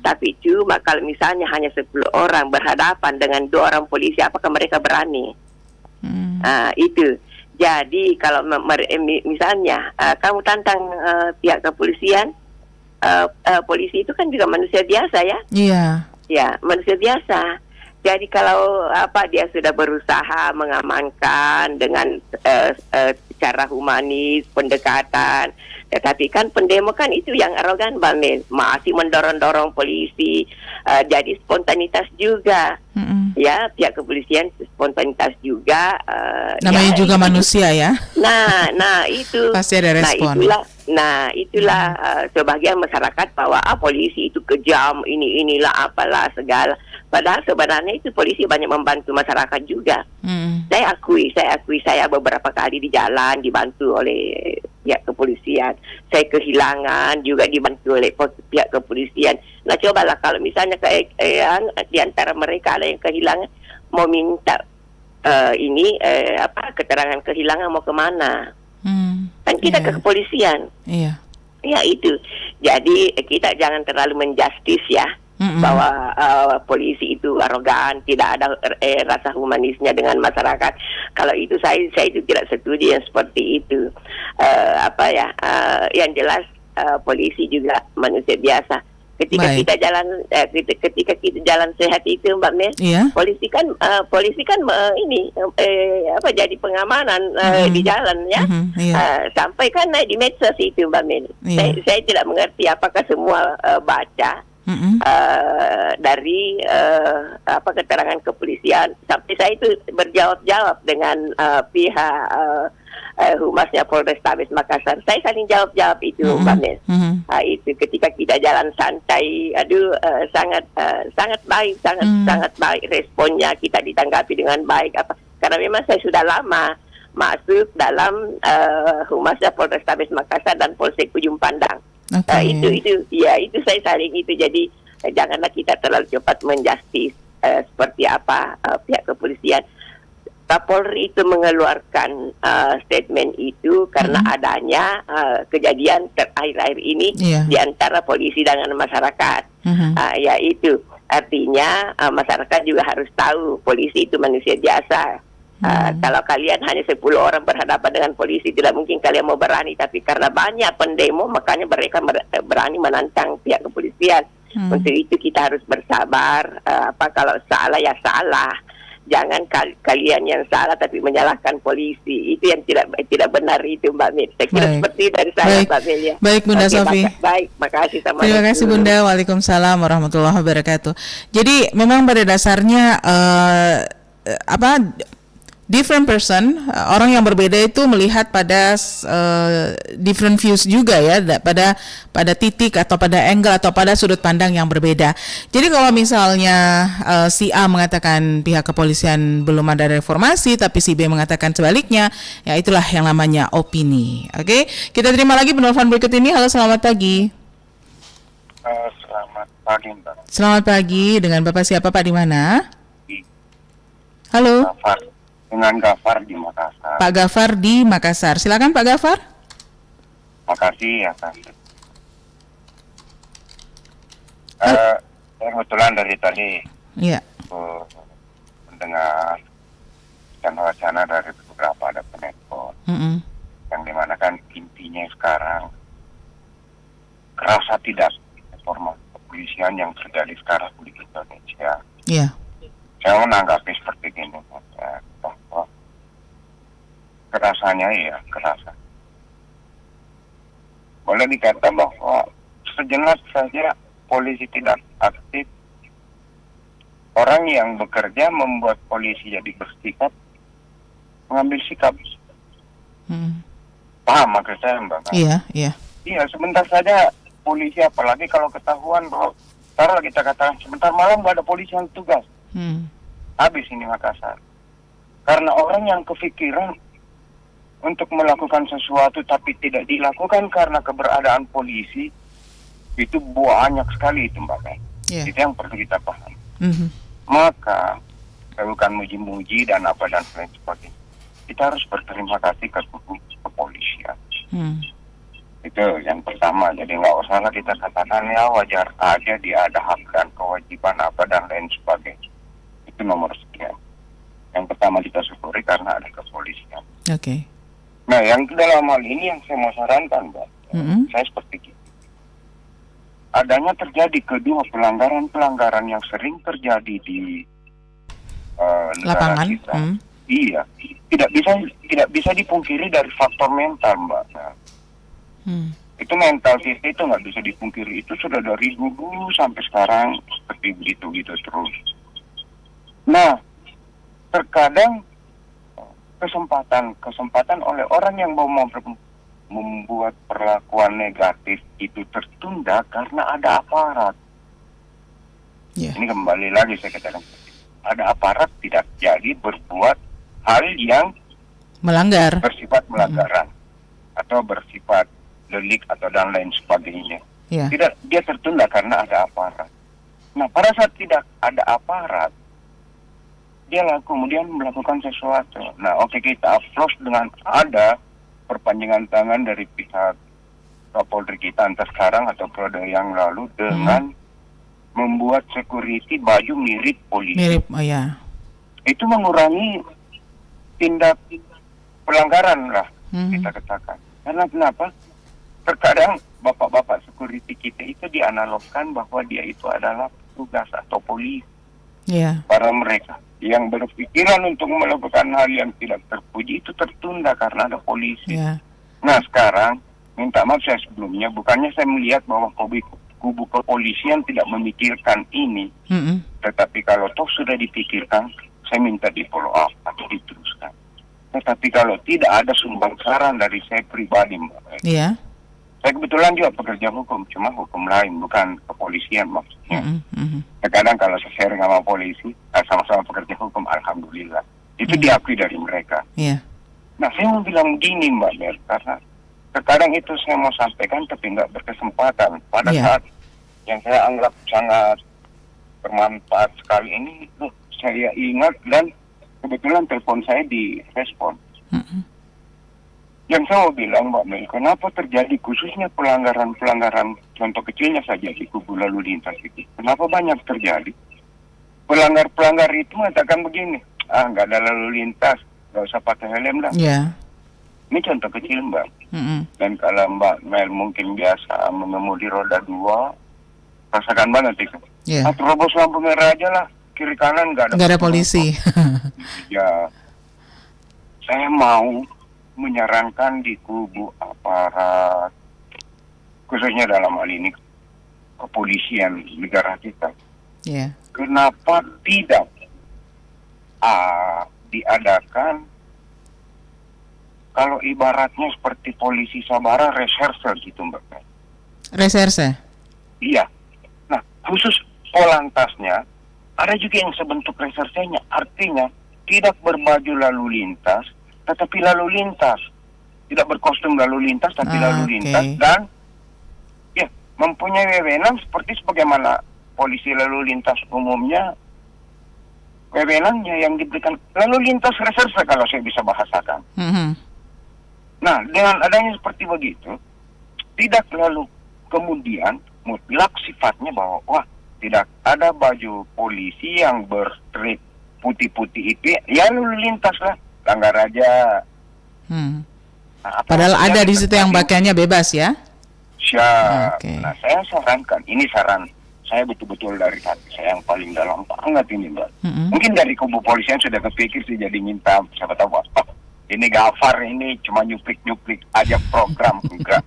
Tapi cuma kalau misalnya hanya 10 orang berhadapan dengan 2 orang polisi, apakah mereka berani? Itu. Jadi kalau misalnya kamu tantang pihak kepolisian, polisi itu kan juga manusia biasa ya. Ya, manusia biasa. Jadi kalau dia sudah berusaha mengamankan dengan cara humanis, pendekatan, tetapi kan pendemo kan itu yang arogan banget, masih mendorong-dorong polisi, jadi spontanitas juga. Ya, pihak kepolisian spontanitas juga. Namanya juga manusia ya. Nah itu. Pasti ada respon. Itulah sebagian masyarakat bahwa polisi itu kejam, inilah apalah segala. Padahal sebenarnya itu polisi banyak membantu masyarakat juga. Saya akui saya beberapa kali di jalan dibantu oleh pihak kepolisian. Saya kehilangan juga dibantu oleh pihak kepolisian. Nah, cobalah kalau misalnya di antara mereka ada yang kehilangan, mau minta keterangan kehilangan mau kemana? Kan kita ke kepolisian. Iya. Ya itu. Jadi kita jangan terlalu menjustis ya. Bahwa polisi itu arogan, tidak ada rasa humanisnya dengan masyarakat. Kalau itu saya itu tidak setuju yang seperti itu. Yang jelas polisi juga manusia biasa. Ketika kita jalan sehat itu, Mbak Mel, polisi kan jadi pengamanan di jalan ya. Sampai kan naik di medsos itu, Mbak Mel. Saya tidak mengerti apakah semua baca dari keterangan kepolisian. Sampai saya itu berjawab dengan pihak Humasnya Polrestabes Makassar. Saya saling jawab itu, Mbak Mel. Itu ketika kita jalan santai, sangat baik, sangat baik responnya, kita ditanggapi dengan baik. Karena memang saya sudah lama masuk dalam Humasnya Polrestabes Makassar dan Polsek Ujung Pandang. Itu saya saling itu. Jadi janganlah kita terlalu cepat menjustis seperti apa pihak kepolisian. Kapolri itu mengeluarkan statement itu karena adanya kejadian terakhir ini di antara polisi dengan masyarakat. Yaitu artinya masyarakat juga harus tahu polisi itu manusia biasa. Kalau kalian hanya 10 orang berhadapan dengan polisi, tidak mungkin kalian mau berani. Tapi karena banyak pendemo, makanya mereka berani menantang pihak kepolisian. Untuk itu kita harus bersabar. Kalau salah ya salah. Jangan kalian yang salah tapi menyalahkan polisi. Itu yang tidak benar itu, Mbak Mil. Saya kira seperti dari saya, Mbak Mil ya. Baik, Bunda Sofi. Makasih. Terima kasih, Bunda. Waalaikumsalam warahmatullahi wabarakatuh. Jadi memang pada dasarnya different person, orang yang berbeda itu melihat pada different views juga ya, pada titik atau pada angle atau pada sudut pandang yang berbeda. Jadi kalau misalnya si A mengatakan pihak kepolisian belum ada reformasi, tapi si B mengatakan sebaliknya, ya itulah yang namanya opini. Oke, kita terima lagi penelpon berikut ini. Halo, selamat pagi. Selamat pagi, Mbak. Selamat pagi, dengan Bapak siapa, Pak, di mana? Halo. Dengan Gafar di Makassar. Pak Gafar di Makassar. Silakan Pak Gafar. Makasih ya, Kak. Kebetulan dari tadi mendengar dan wacana dari beberapa ada penelpon yang dimana kan intinya sekarang kerasa tidak reformasi kepolisian yang terjadi sekarang di Indonesia. Saya menanggapi seperti ini, bahwa kerasanya kerasa. Boleh dikata bahwa sejenak saja polisi tidak aktif. Orang yang bekerja membuat polisi jadi bersikap, mengambil sikap. Paham maksud saya, Mbak? Iya. Iya, sebentar saja polisi, apalagi kalau ketahuan bahwa taruh kita katakan sebentar malam nggak ada polisi yang tugas. Habis ini Makassar. Karena orang yang kepikiran untuk melakukan sesuatu tapi tidak dilakukan karena keberadaan polisi, itu banyak sekali itu, Mbak. Itu yang perlu kita paham. Maka bukan muji-muji dan apa dan lain sebagainya. Kita harus berterima kasih ke kepolisian. Itu yang pertama. Jadi nggak usahlah kita katakan ya wajar aja dia ada hak dan kewajiban apa dan lain sebagainya. Itu nomor sekian. Yang pertama kita syukuri karena ada kepolisian. Oke. Nah, yang dalam hal ini yang saya mau sarankan, Mbak, saya seperti itu. Adanya terjadi kedua pelanggaran yang sering terjadi di negara lapangan. kita. Iya, tidak bisa dipungkiri dari faktor mental, Mbak. Nah, itu mental kita itu nggak bisa dipungkiri. Itu sudah dari dulu sampai sekarang seperti begitu terus. Nah, terkadang kesempatan oleh orang yang mau membuat perlakuan negatif itu tertunda karena ada aparat. Yeah. Ini kembali lagi saya katakan, ada aparat tidak jadi berbuat hal yang melanggar, bersifat melanggaran atau bersifat delik atau dan lain sebagainya. Yeah. Tidak, dia tertunda karena ada aparat. Nah, pada saat tidak ada aparat, dia kemudian melakukan sesuatu. Nah, oke, kita applause dengan ada perpanjangan tangan dari pihak Kapolri kita entah sekarang atau periode yang lalu dengan membuat security baju mirip polisi. Mirip, oh ya. Itu mengurangi tindak pelanggaran lah, kita katakan. Karena kenapa? Terkadang bapak-bapak security kita itu dianalogkan bahwa dia itu adalah petugas atau polisi. Yeah. Para mereka yang berpikiran untuk melakukan hal yang tidak terpuji itu tertunda karena ada polisi. Yeah. Nah, sekarang minta maaf saya sebelumnya, bukannya saya melihat bahwa kubu kepolisian tidak memikirkan ini, tetapi kalau toh sudah dipikirkan, saya minta di follow up atau diteruskan. Tetapi kalau tidak ada sumbang saran dari saya pribadi, Mbak. Iya. Saya kebetulan juga pekerja hukum, cuma hukum lain, bukan kepolisian maksudnya. Terkadang kalau saya sharing sama polisi, sama-sama pekerja hukum, alhamdulillah. Itu diakui dari mereka. Iya. Nah, saya mau bilang gini, Mbak Mer, karena terkadang itu saya mau sampaikan tapi nggak berkesempatan. Pada saat yang saya anggap sangat bermanfaat sekali ini, saya ingat dan kebetulan telepon saya direspon. Yang saya mau bilang, Mbak Mel, kenapa terjadi khususnya pelanggaran-pelanggaran, contoh kecilnya saja di kubu lalu lintas itu. Kenapa banyak terjadi? Pelanggar-pelanggar itu mengatakan begini, nggak ada lalu lintas, nggak usah pakai helm lah. Yeah. Ini contoh kecil, Mbak. Dan kalau Mbak Mel mungkin biasa mengemudi roda 2, rasakan banget itu. Yeah. Terobos lampu merah aja lah, kiri kanan nggak Nggak ada ada polisi. Ya, saya mau menyarankan di kubu aparat, khususnya dalam hal ini kepolisian negara kita. Yeah. Kenapa tidak diadakan kalau ibaratnya seperti polisi Sabara reserse gitu, Mbak? Reserse? Iya. Nah, khusus polantasnya ada juga yang sebentuk resersenya, artinya tidak berbaju lalu lintas, tetapi lalu lintas, tidak berkostum lalu lintas, tapi lalu lintas, dan ya mempunyai wewenang seperti sebagaimana polisi lalu lintas umumnya, wewenangnya yang diberikan lalu lintas reserse kalau saya bisa bahasakan. Nah, dengan adanya seperti begitu, tidak lalu kemudian mutlak sifatnya bahwa wah tidak ada baju polisi yang berstrip putih-putih itu, ya lalu lintas lah, langgar aja. Nah, padahal ada di situ yang pakaiannya bebas ya? Siap. Nah, saya sarankan, ini saran saya betul-betul dari hati saya yang paling dalam banget ini, Mbak. Mungkin dari kubu polisian sudah kepikir sih jadi minta, siapa tahu, ini Gafar ini cuma nyuplik-nyuplik aja program, enggak.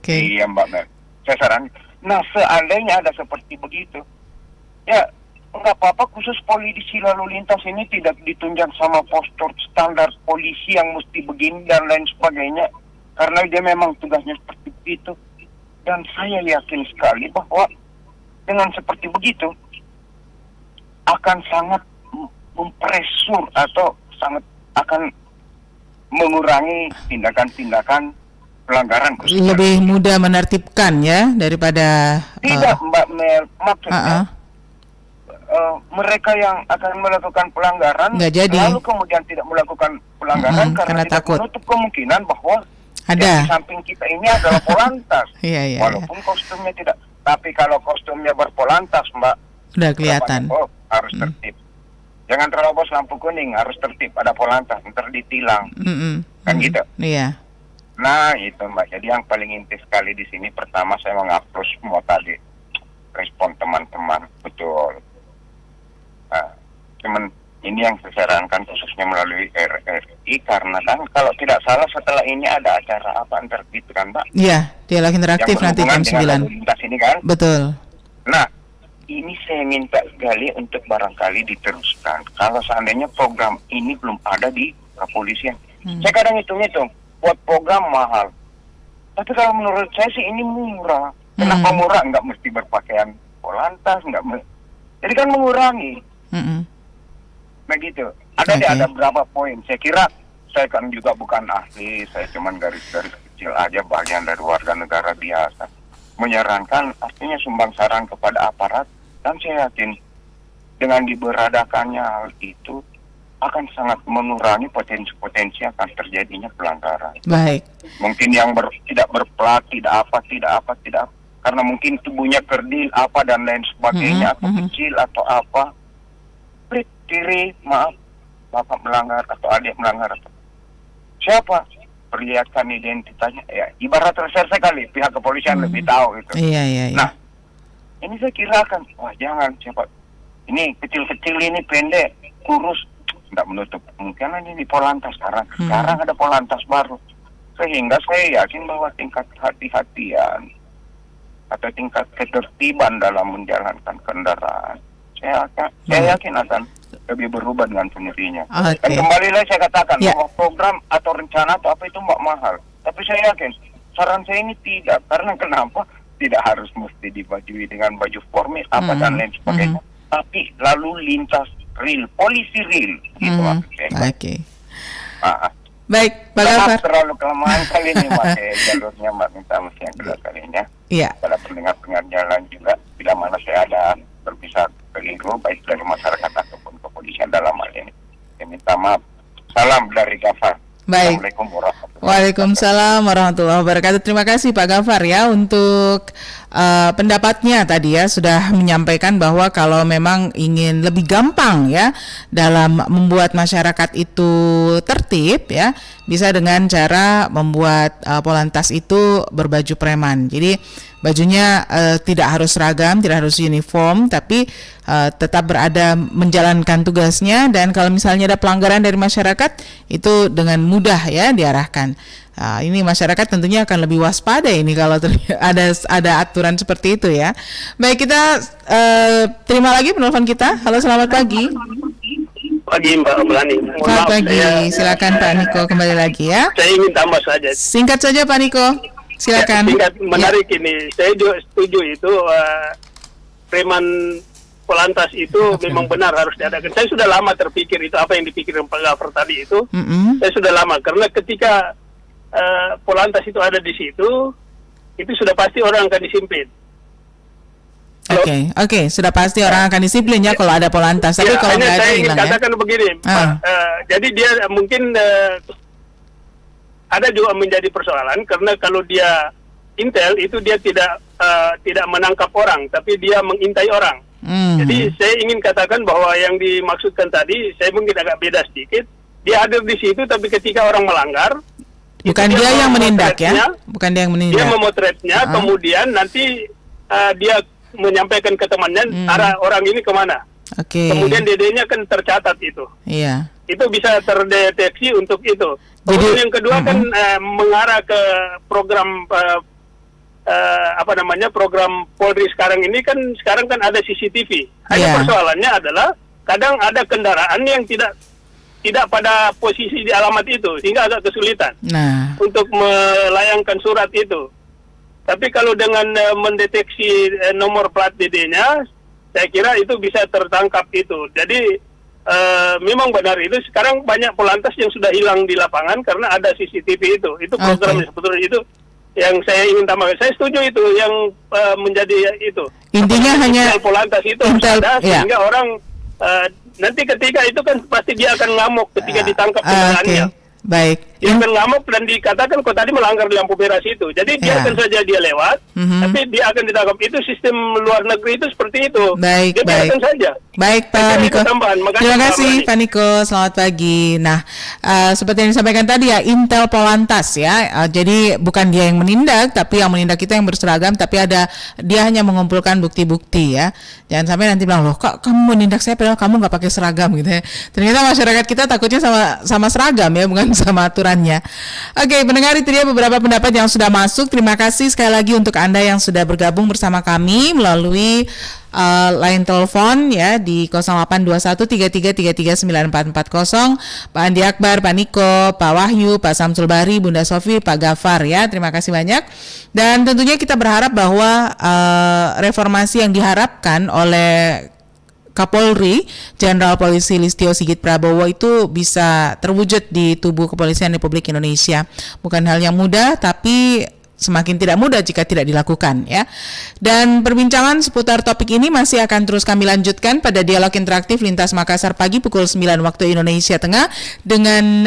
Iya, Mbak Mer. Saya saran, nah seandainya ada seperti begitu, ya enggak apa-apa, khusus polisi lalu lintas ini tidak ditunjang sama postur standar polisi yang mesti begini dan lain sebagainya, karena dia memang tugasnya seperti itu. Dan saya yakin sekali bahwa dengan seperti begitu akan sangat mempresur atau sangat akan mengurangi tindakan-tindakan pelanggaran. Lebih mudah menertibkan ya daripada tidak, Mbak Mel, maksudnya mereka yang akan melakukan pelanggaran lalu kemudian tidak melakukan pelanggaran karena tidak takut. menutup kemungkinan bahwa ada di samping kita ini adalah polantas. Walaupun kostumnya tidak, tapi kalau kostumnya berpolantas, Mbak, udah kelihatan. Harus tertib. Jangan terobos lampu kuning, harus tertib, ada polantas, ntar ditilang. Kan gitu. Iya. Nah, itu, Mbak. Jadi yang paling inti sekali di sini, pertama saya mengapresiasi semua tadi respon teman-teman, betul. Nah, cuman ini yang saya sarankan khususnya melalui RRI, karena kan kalau tidak salah setelah ini ada acara apa interaktif kan, Mbak? Iya, dialog interaktif nanti jam 9. Lintas ini kan? Betul. Nah, ini saya minta sekali untuk barangkali diteruskan. Kalau seandainya program ini belum ada di kepolisian. Saya kadang hitung-hitung, buat program mahal. Tapi kalau menurut saya sih ini murah. Kenapa murah? Nggak mesti berpakaian polantas, jadi kan mengurangi. Begitu. Ada berapa poin. Saya kira saya kan juga bukan ahli, saya cuma garis-garis kecil aja, bagian dari warga negara biasa. Menyarankan artinya sumbang saran kepada aparat, dan saya yakin dengan diberadakannya hal itu akan sangat mengurangi potensi-potensi akan terjadinya pelanggaran. Baik. Mungkin yang tidak berplat, tidak apa, karena mungkin tubuhnya kerdil apa dan lain sebagainya, atau kecil atau apa. Prit, kiri, maaf, bapak melanggar atau adik melanggar atau siapa? Perlihatkan identitasnya, ya ibarat reserse kali, pihak kepolisian lebih tahu itu. Iya. Nah, ini saya kira kan, wah jangan siapa, ini kecil-kecil ini pendek, kurus, tidak menutup kemungkinan ini polantas sekarang ada polantas baru, sehingga saya yakin bahwa tingkat hati-hatian atau tingkat ketertiban dalam menjalankan kendaraan, saya yakin akan lebih berubah dengan sendirinya. Dan kembali lagi saya katakan bahwa program atau rencana atau apa itu mahal. Tapi saya yakin saran saya ini tidak, karena kenapa? Tidak harus mesti dibajui dengan baju formal apa dan lain sebagainya. Tapi lalu lintas real, polisi real, gitu maksudnya. Baik, Pak Gafar. Terlalu kelamaan kali ini pakai jalurnya, minta mesti yang kedua kalinya. Iya. Pada pendengar-pendengar jalan juga, bila mana saya ada berpisah keliru baik dari masyarakat ataupun kepolisian dalam hal ini. Saya minta maaf. Salam dari Gafar. Baik. Assalamualaikum warahmatullahi wabarakatuh. Waalaikumsalam warahmatullahi wabarakatuh. Terima kasih Pak Gafar ya untuk pendapatnya tadi ya, sudah menyampaikan bahwa kalau memang ingin lebih gampang ya dalam membuat masyarakat itu tertib ya, bisa dengan cara membuat polantas itu berbaju preman. Jadi bajunya tidak harus seragam, tidak harus uniform, tapi tetap berada menjalankan tugasnya, dan kalau misalnya ada pelanggaran dari masyarakat itu dengan mudah ya diarahkan. Ini masyarakat tentunya akan lebih waspada ini kalau ada aturan seperti itu ya. Baik, kita terima lagi penelpon kita. Halo, selamat pagi. Pagi Mbak Oblani. Selamat pagi, silakan Pak Niko kembali lagi ya. Saya ingin tambah saja. Singkat saja Pak Niko, silakan. Singkat, menarik ini. Saya juga setuju itu preman polantas itu memang benar harus diadakan. Saya sudah lama terpikir itu apa yang dipikirkan Pak Gafar tadi itu. Saya sudah lama, karena ketika polantas itu ada di situ, itu sudah pasti orang akan disiplin. Oke, sudah pasti orang akan disiplin ya kalau ada polantas. Tapi kalau nggak ada, saya ingin hilang katakan begini, Pak, jadi dia mungkin ada juga menjadi persoalan, karena kalau dia intel itu dia tidak menangkap orang, tapi dia mengintai orang. Jadi saya ingin katakan bahwa yang dimaksudkan tadi, saya mungkin agak beda sedikit. Dia hadir di situ, tapi ketika orang melanggar, bukan dia yang menindak ya, bukan dia yang menindak. Dia memotretnya, kemudian nanti dia menyampaikan ke temannya arah orang ini kemana. Kemudian DD-nya kan tercatat itu. Iya. Itu bisa terdeteksi untuk itu. Kemudian yang kedua kan mengarah ke program program Polri sekarang ini kan ada CCTV. Hanya persoalannya adalah kadang ada kendaraan yang tidak pada posisi di alamat itu, sehingga agak kesulitan untuk melayangkan surat itu. Tapi kalau dengan mendeteksi nomor plat DD-nya, saya kira itu bisa tertangkap itu. Jadi memang benar itu. Sekarang banyak polantas yang sudah hilang di lapangan karena ada CCTV itu. Itu program sebetulnya itu yang saya ingin tambahkan. Saya setuju itu yang menjadi itu. Intinya hanya polantas itu harus ada, sehingga orang nanti ketika itu kan pasti dia akan ngamuk ketika ditangkap kendaraannya. Baik. Dia akan ngamuk dan dikatakan kok tadi melanggar lampu merah itu. Jadi biarkan saja dia lewat, tapi dia akan ditangkap. Itu sistem luar negeri itu seperti itu. Baik, dia biarkan saja. Baik, Pak Niko. Terima kasih, Pak Niko. Selamat pagi. Nah, seperti yang disampaikan tadi ya, Intel Polantas ya. Jadi bukan dia yang menindak, tapi yang menindak itu yang berseragam, tapi dia hanya mengumpulkan bukti-bukti ya. Jangan sampai nanti bilang, loh kok kamu menindak saya padahal kamu nggak pakai seragam gitu ya. Ternyata masyarakat kita takutnya sama seragam ya, bukan sama aturan aturannya. Oke, pendengar, itu dia beberapa pendapat yang sudah masuk. Terima kasih sekali lagi untuk Anda yang sudah bergabung bersama kami melalui line telepon ya di 082133339440. Pak Andi Akbar, Pak Niko, Pak Wahyu, Pak Samsul Bari, Bunda Sofi, Pak Gafar ya. Terima kasih banyak. Dan tentunya kita berharap bahwa reformasi yang diharapkan oleh Kapolri Jenderal Polisi Listio Sigit Prabowo itu bisa terwujud di tubuh Kepolisian Republik Indonesia. Bukan hal yang mudah, tapi semakin tidak mudah jika tidak dilakukan ya. Dan perbincangan seputar topik ini masih akan terus kami lanjutkan pada dialog interaktif Lintas Makassar pagi pukul 9 waktu Indonesia Tengah dengan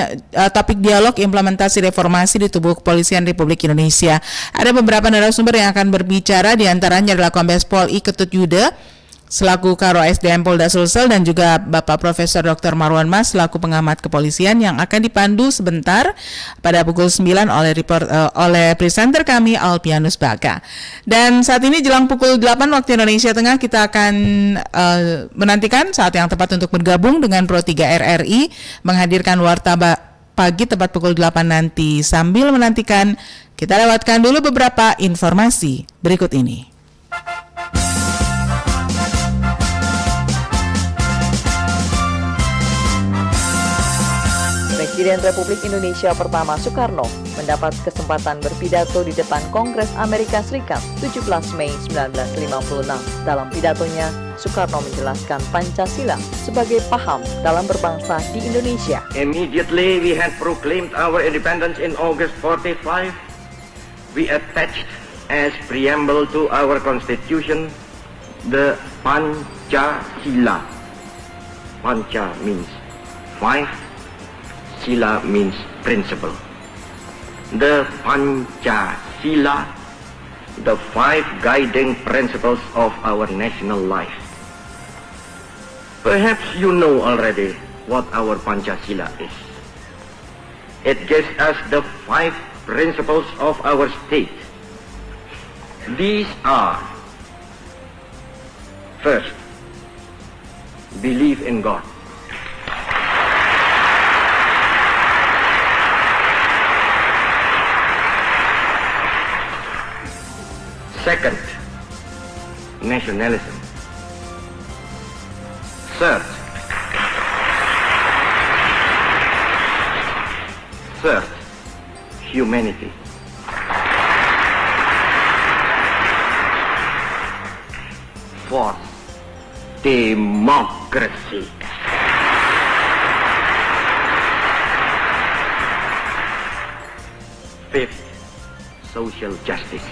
topik dialog implementasi reformasi di tubuh Kepolisian Republik Indonesia. Ada beberapa narasumber yang akan berbicara, diantaranya adalah Kombes Pol I Ketut Yuda selaku Karo SDM Polda Sulsel dan juga Bapak Profesor Dr. Marwan Mas selaku pengamat kepolisian yang akan dipandu sebentar pada pukul 9 oleh presenter kami Alpianus Baka. Dan saat ini jelang pukul 8 waktu Indonesia Tengah kita akan menantikan saat yang tepat untuk bergabung dengan Pro 3 RRI menghadirkan Warta Pagi tepat pukul 8 nanti. Sambil menantikan, kita lewatkan dulu beberapa informasi berikut ini. Presiden Republik Indonesia pertama Soekarno mendapat kesempatan berpidato di depan Kongres Amerika Serikat 17 Mei 1956. Dalam pidatonya, Soekarno menjelaskan Pancasila sebagai paham dalam berbangsa di Indonesia. Immediately we had proclaimed our independence in August 45. We attached as preamble to our constitution the Pancasila. Panca means five. Sila means principle. The Pancasila, the five guiding principles of our national life. Perhaps you know already what our Pancasila is. It gives us the five principles of our state. These are: first, believe in God. Second, nationalism. Third, humanity. Fourth, democracy. Fifth, social justice.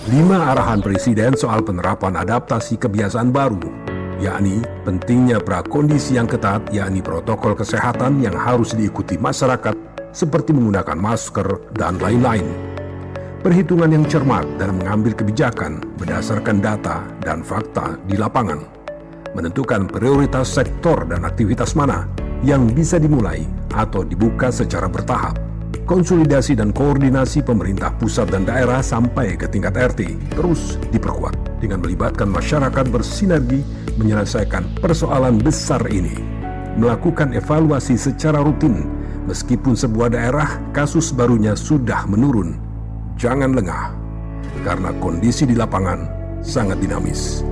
Lima arahan Presiden soal penerapan adaptasi kebiasaan baru, yakni pentingnya prakondisi yang ketat, yakni protokol kesehatan yang harus diikuti masyarakat seperti menggunakan masker dan lain-lain. Perhitungan yang cermat dalam mengambil kebijakan berdasarkan data dan fakta di lapangan. Menentukan prioritas sektor dan aktivitas mana yang bisa dimulai atau dibuka secara bertahap. Konsolidasi dan koordinasi pemerintah pusat dan daerah sampai ke tingkat RT terus diperkuat dengan melibatkan masyarakat bersinergi menyelesaikan persoalan besar ini. Melakukan evaluasi secara rutin meskipun sebuah daerah kasus barunya sudah menurun. Jangan lengah, karena kondisi di lapangan sangat dinamis.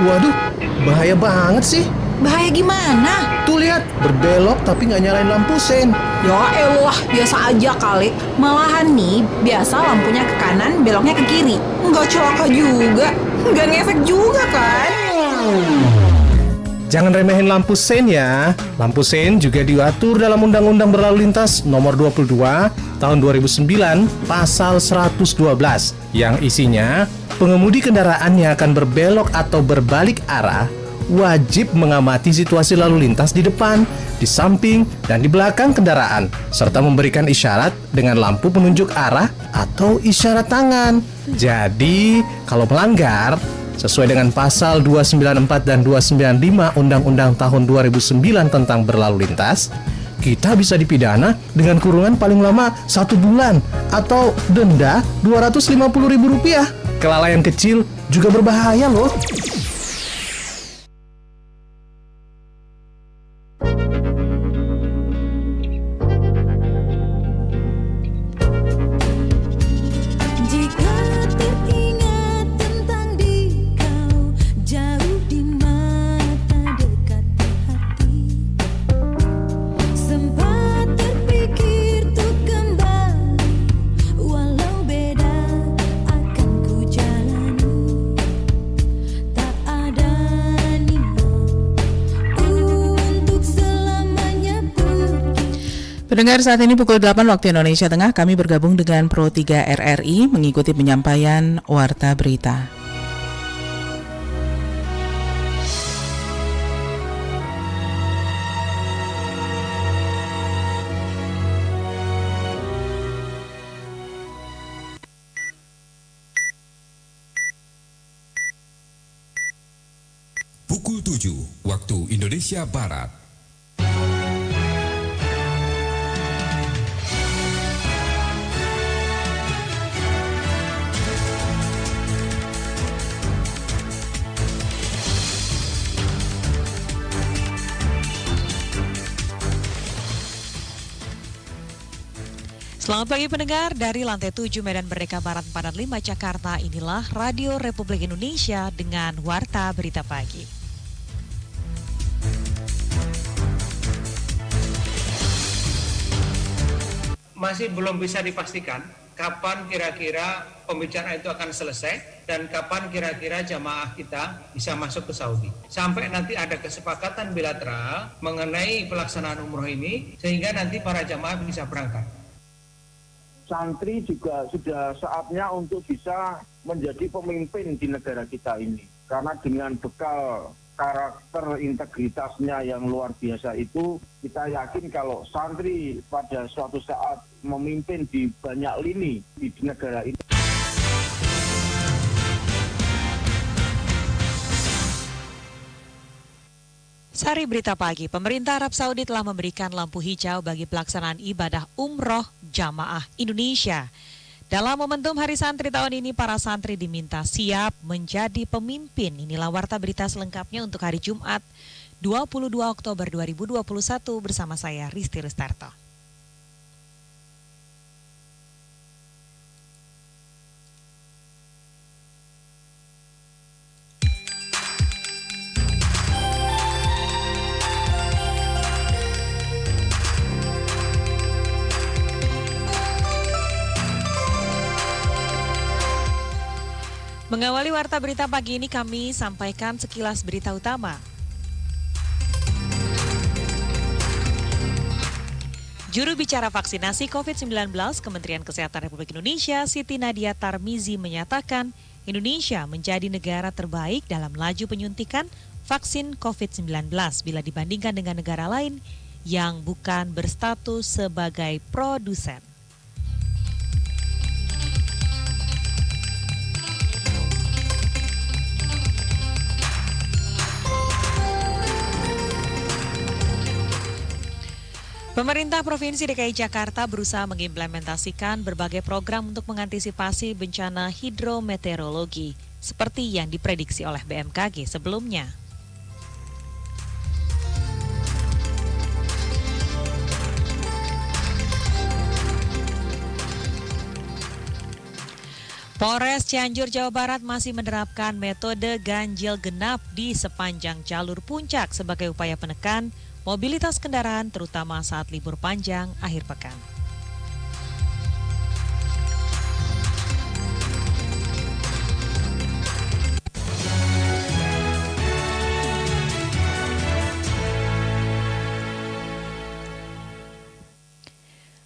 Waduh, bahaya banget sih. Bahaya gimana? Tuh lihat, berbelok tapi nggak nyalain lampu sen. Ya elah, biasa aja kali. Malahan nih, biasa lampunya ke kanan, beloknya ke kiri. Nggak celaka juga, nggak ngefek juga kan? Jangan remehin lampu sen ya. Lampu sen juga diatur dalam Undang-Undang Berlalu Lintas Nomor 22 Tahun 2009 Pasal 112 yang isinya pengemudi kendaraan yang akan berbelok atau berbalik arah wajib mengamati situasi lalu lintas di depan, di samping, dan di belakang kendaraan, serta memberikan isyarat dengan lampu penunjuk arah atau isyarat tangan. Jadi, kalau melanggar, sesuai dengan pasal 294 dan 295 Undang-Undang tahun 2009 tentang berlalu lintas, kita bisa dipidana dengan kurungan paling lama 1 bulan atau denda Rp250.000. Kelalaian kecil juga berbahaya loh. Pendengar, saat ini pukul 8 waktu Indonesia Tengah, kami bergabung dengan Pro 3 RRI mengikuti penyampaian Warta Berita. Pukul 7 waktu Indonesia Barat. Selamat pagi pendengar, dari lantai 7 Medan Merdeka Barat 45 Jakarta, inilah Radio Republik Indonesia dengan Warta Berita Pagi. Masih belum bisa dipastikan kapan kira-kira pembicaraan itu akan selesai dan kapan kira-kira jamaah kita bisa masuk ke Saudi. Sampai nanti ada kesepakatan bilateral mengenai pelaksanaan umroh ini sehingga nanti para jamaah bisa berangkat. Santri juga sudah saatnya untuk bisa menjadi pemimpin di negara kita ini. Karena dengan bekal karakter integritasnya yang luar biasa itu, kita yakin kalau santri pada suatu saat memimpin di banyak lini di negara ini. Sari Berita Pagi, pemerintah Arab Saudi telah memberikan lampu hijau bagi pelaksanaan ibadah umroh jamaah Indonesia. Dalam momentum Hari Santri tahun ini, para santri diminta siap menjadi pemimpin. Inilah Warta Berita selengkapnya untuk hari Jumat 22 Oktober 2021 bersama saya Risti Rustarto. Mengawali Warta Berita Pagi ini kami sampaikan sekilas berita utama. Juru bicara vaksinasi COVID-19 Kementerian Kesehatan Republik Indonesia Siti Nadia Tarmizi menyatakan Indonesia menjadi negara terbaik dalam laju penyuntikan vaksin COVID-19 bila dibandingkan dengan negara lain yang bukan berstatus sebagai produsen. Pemerintah Provinsi DKI Jakarta berusaha mengimplementasikan berbagai program untuk mengantisipasi bencana hidrometeorologi seperti yang diprediksi oleh BMKG sebelumnya. Polres Cianjur, Jawa Barat masih menerapkan metode ganjil genap di sepanjang jalur puncak sebagai upaya penekan mobilitas kendaraan terutama saat libur panjang akhir pekan.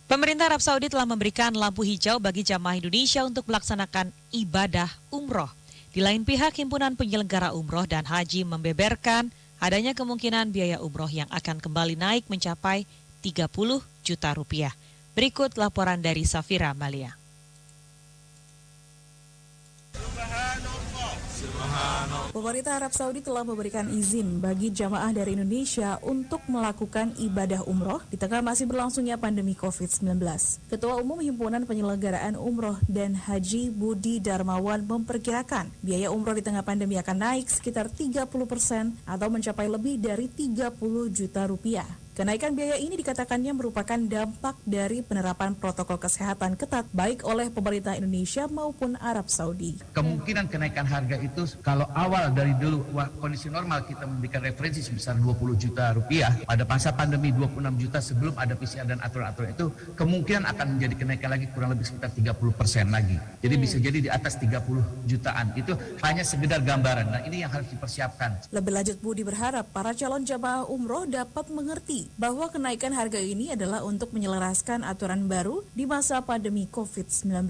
Pemerintah Arab Saudi telah memberikan lampu hijau bagi jamaah Indonesia untuk melaksanakan ibadah umroh. Di lain pihak, Himpunan Penyelenggara Umroh dan Haji membeberkan adanya kemungkinan biaya umroh yang akan kembali naik mencapai 30 juta rupiah. Berikut laporan dari Safira Malia. Pemerintah Arab Saudi telah memberikan izin bagi jamaah dari Indonesia untuk melakukan ibadah umroh di tengah masih berlangsungnya pandemi COVID-19. Ketua Umum Himpunan Penyelenggaraan Umroh dan Haji Budi Darmawan memperkirakan biaya umroh di tengah pandemi akan naik sekitar 30% atau mencapai lebih dari 30 juta rupiah. Kenaikan biaya ini dikatakannya merupakan dampak dari penerapan protokol kesehatan ketat baik oleh pemerintah Indonesia maupun Arab Saudi. Kemungkinan kenaikan harga itu kalau awal dari dulu kondisi normal kita memberikan referensi sebesar 20 juta rupiah, pada masa pandemi 26 juta sebelum ada PCR dan aturan-aturan itu, kemungkinan akan menjadi kenaikan lagi kurang lebih sekitar 30% lagi. Jadi bisa jadi di atas 30 jutaan. Itu hanya sekedar gambaran. Nah, ini yang harus dipersiapkan. Lebih lanjut, Budi berharap para calon jamaah umroh dapat mengerti bahwa kenaikan harga ini adalah untuk menyelaraskan aturan baru di masa pandemi COVID-19.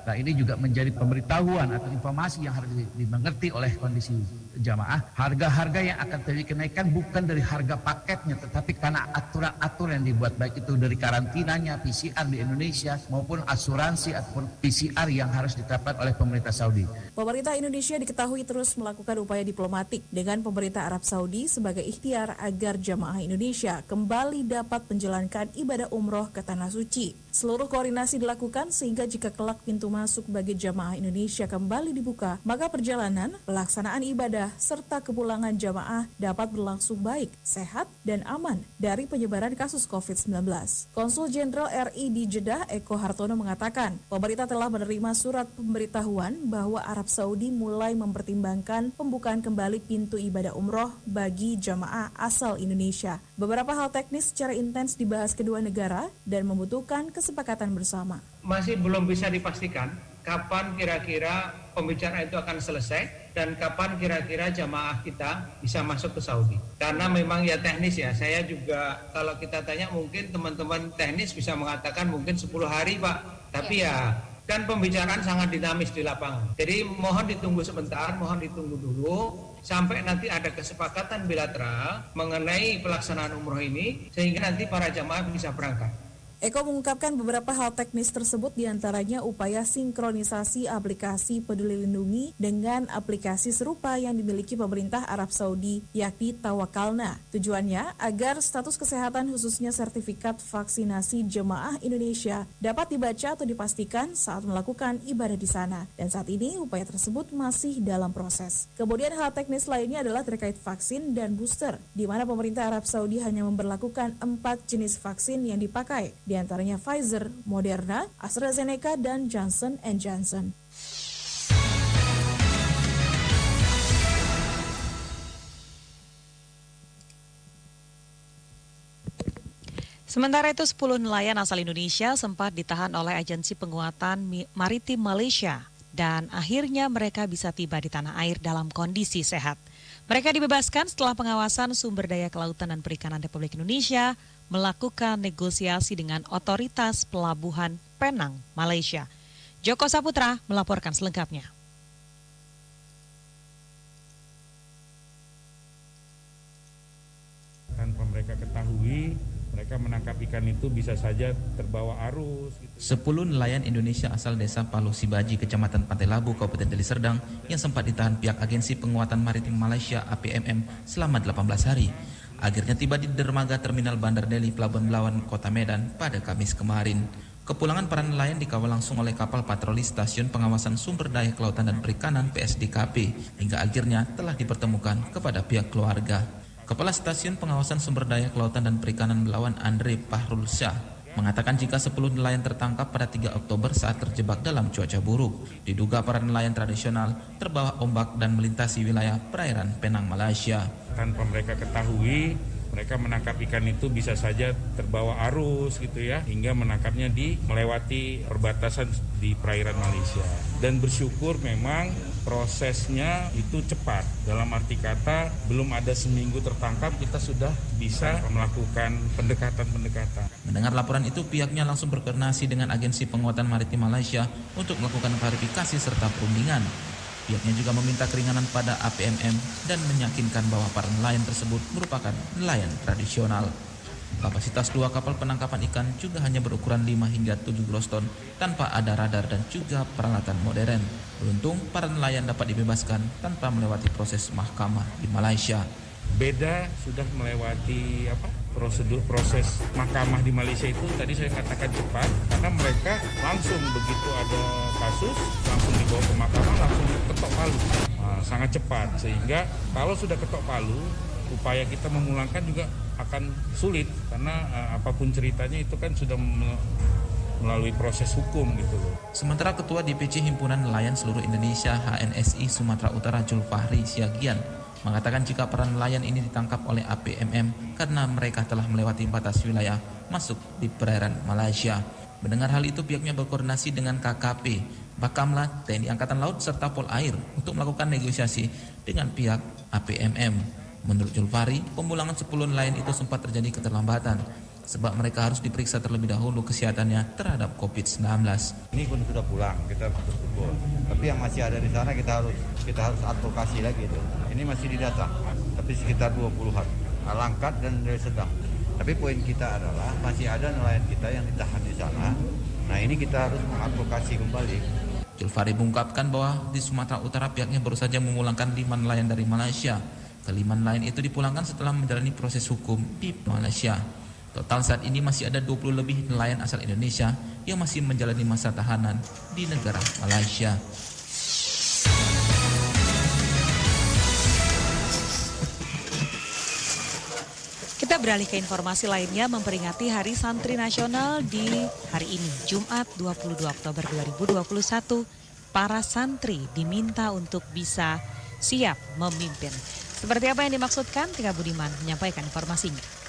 Nah, ini juga menjadi pemberitahuan atau informasi yang harus dimengerti oleh kondisi jamaah. Harga-harga yang akan terjadi kenaikan bukan dari harga paketnya, tetapi karena aturan-aturan yang dibuat, baik itu dari karantinanya, PCR di Indonesia, maupun asuransi ataupun PCR yang harus diterapkan oleh pemerintah Saudi. Pemerintah Indonesia diketahui terus melakukan upaya diplomatik dengan pemerintah Arab Saudi sebagai ikhtiar agar jamaah Indonesia kembali dapat menjalankan ibadah umroh ke Tanah Suci. Seluruh koordinasi dilakukan sehingga jika kelak pintu masuk bagi jamaah Indonesia kembali dibuka, maka perjalanan, pelaksanaan ibadah, serta kepulangan jamaah dapat berlangsung baik, sehat, dan aman dari penyebaran kasus COVID-19. Konsul Jenderal RI di Jeddah, Eko Hartono mengatakan, pemerintah telah menerima surat pemberitahuan bahwa Arab Saudi mulai mempertimbangkan pembukaan kembali pintu ibadah umroh bagi jamaah asal Indonesia. Beberapa hal teknis secara intens dibahas kedua negara dan membutuhkan kesepakatan bersama. Masih belum bisa dipastikan kapan kira-kira pembicaraan itu akan selesai dan kapan kira-kira jamaah kita bisa masuk ke Saudi. Karena memang ya teknis ya, saya juga kalau kita tanya mungkin teman-teman teknis bisa mengatakan mungkin 10 hari Pak. Tapi ya kan pembicaraan sangat dinamis di lapangan. Jadi mohon ditunggu sebentar, mohon ditunggu dulu sampai nanti ada kesepakatan bilateral mengenai pelaksanaan umroh ini sehingga nanti para jamaah bisa berangkat. Eko mengungkapkan beberapa hal teknis tersebut diantaranya upaya sinkronisasi aplikasi Peduli Lindungi dengan aplikasi serupa yang dimiliki pemerintah Arab Saudi yakni Tawakalna. Tujuannya agar status kesehatan khususnya sertifikat vaksinasi jemaah Indonesia dapat dibaca atau dipastikan saat melakukan ibadah di sana. Dan saat ini upaya tersebut masih dalam proses. Kemudian hal teknis lainnya adalah terkait vaksin dan booster, di mana pemerintah Arab Saudi hanya memberlakukan 4 jenis vaksin yang dipakai, di antaranya Pfizer, Moderna, AstraZeneca, dan Johnson & Johnson. Sementara itu 10 nelayan asal Indonesia sempat ditahan oleh Agensi Penguatan Maritim Malaysia dan akhirnya mereka bisa tiba di tanah air dalam kondisi sehat. Mereka dibebaskan setelah pengawasan sumber daya kelautan dan perikanan Republik Indonesia melakukan negosiasi dengan otoritas pelabuhan Penang, Malaysia. Joko Saputra melaporkan selengkapnya. Tanpa mereka ketahui, mereka menangkap ikan itu bisa saja terbawa arus. 10 nelayan Indonesia asal desa Palu Sibaji, Kecamatan Pantai Labu, Kabupaten Deli Serdang yang sempat ditahan pihak Agensi Penguatan Maritim Malaysia APMM selama 18 hari. Akhirnya tiba di dermaga Terminal Bandar Deli, Pelabuhan Belawan, Kota Medan pada Kamis kemarin. Kepulangan para nelayan dikawal langsung oleh kapal patroli Stasiun Pengawasan Sumber Daya Kelautan dan Perikanan PSDKP hingga akhirnya telah dipertemukan kepada pihak keluarga. Kepala Stasiun Pengawasan Sumber Daya Kelautan dan Perikanan Belawan Andre Pahrul Syah mengatakan jika 10 nelayan tertangkap pada 3 Oktober saat terjebak dalam cuaca buruk. Diduga para nelayan tradisional terbawa ombak dan melintasi wilayah perairan Penang, Malaysia. Tanpa mereka ketahui, mereka menangkap ikan itu bisa saja terbawa arus gitu ya, hingga menangkapnya melewati perbatasan di perairan Malaysia. Dan bersyukur memang prosesnya itu cepat. Dalam arti kata, belum ada seminggu tertangkap, kita sudah bisa melakukan pendekatan-pendekatan. Mendengar laporan itu, pihaknya langsung berkoordinasi dengan Agensi Penguatan Maritim Malaysia untuk melakukan klarifikasi serta perundingan. Pihaknya juga meminta keringanan pada APMM dan meyakinkan bahwa para nelayan tersebut merupakan nelayan tradisional. Kapasitas 2 kapal penangkapan ikan juga hanya berukuran 5 hingga 7 gross ton tanpa ada radar dan juga peralatan modern. Beruntung para nelayan dapat dibebaskan tanpa melewati proses mahkamah di Malaysia. Beda sudah melewati proses mahkamah di Malaysia itu tadi saya katakan cepat karena mereka langsung begitu ada kasus langsung dibawa ke mahkamah langsung ketok palu. Sangat cepat sehingga kalau sudah ketok palu upaya kita memulangkan juga akan sulit karena apapun ceritanya itu kan sudah melalui proses hukum gitu loh. Sementara Ketua DPC Himpunan Nelayan Seluruh Indonesia HNSI Sumatera Utara Julfahri Siagian mengatakan jika para nelayan ini ditangkap oleh APMM karena mereka telah melewati batas wilayah masuk di perairan Malaysia. Mendengar hal itu pihaknya berkoordinasi dengan KKP, Bakamla, TNI Angkatan Laut serta Polair untuk melakukan negosiasi dengan pihak APMM. Menurut Julfahri, pemulangan 10 nelayan itu sempat terjadi keterlambatan sebab mereka harus diperiksa terlebih dahulu kesehatannya terhadap COVID-19. Ini pun sudah pulang, kita berkumpul. Tapi yang masih ada di sana kita harus advokasi lagi itu. Ini masih didata, tapi sekitar 20-an. Langkat dan dari sedang. Tapi poin kita adalah masih ada nelayan kita yang ditahan di sana. Nah ini kita harus mengadvokasi kembali. Julfahri mengungkapkan bahwa di Sumatera Utara pihaknya baru saja memulangkan 5 nelayan dari Malaysia. Kelima nelayan itu dipulangkan setelah menjalani proses hukum di Malaysia. Total saat ini masih ada 20 lebih nelayan asal Indonesia yang masih menjalani masa tahanan di negara Malaysia. Kita beralih ke informasi lainnya memperingati Hari Santri Nasional di hari ini, Jumat 22 Oktober 2021. Para santri diminta untuk bisa siap memimpin. Seperti apa yang dimaksudkan? Tika Budiman menyampaikan informasinya.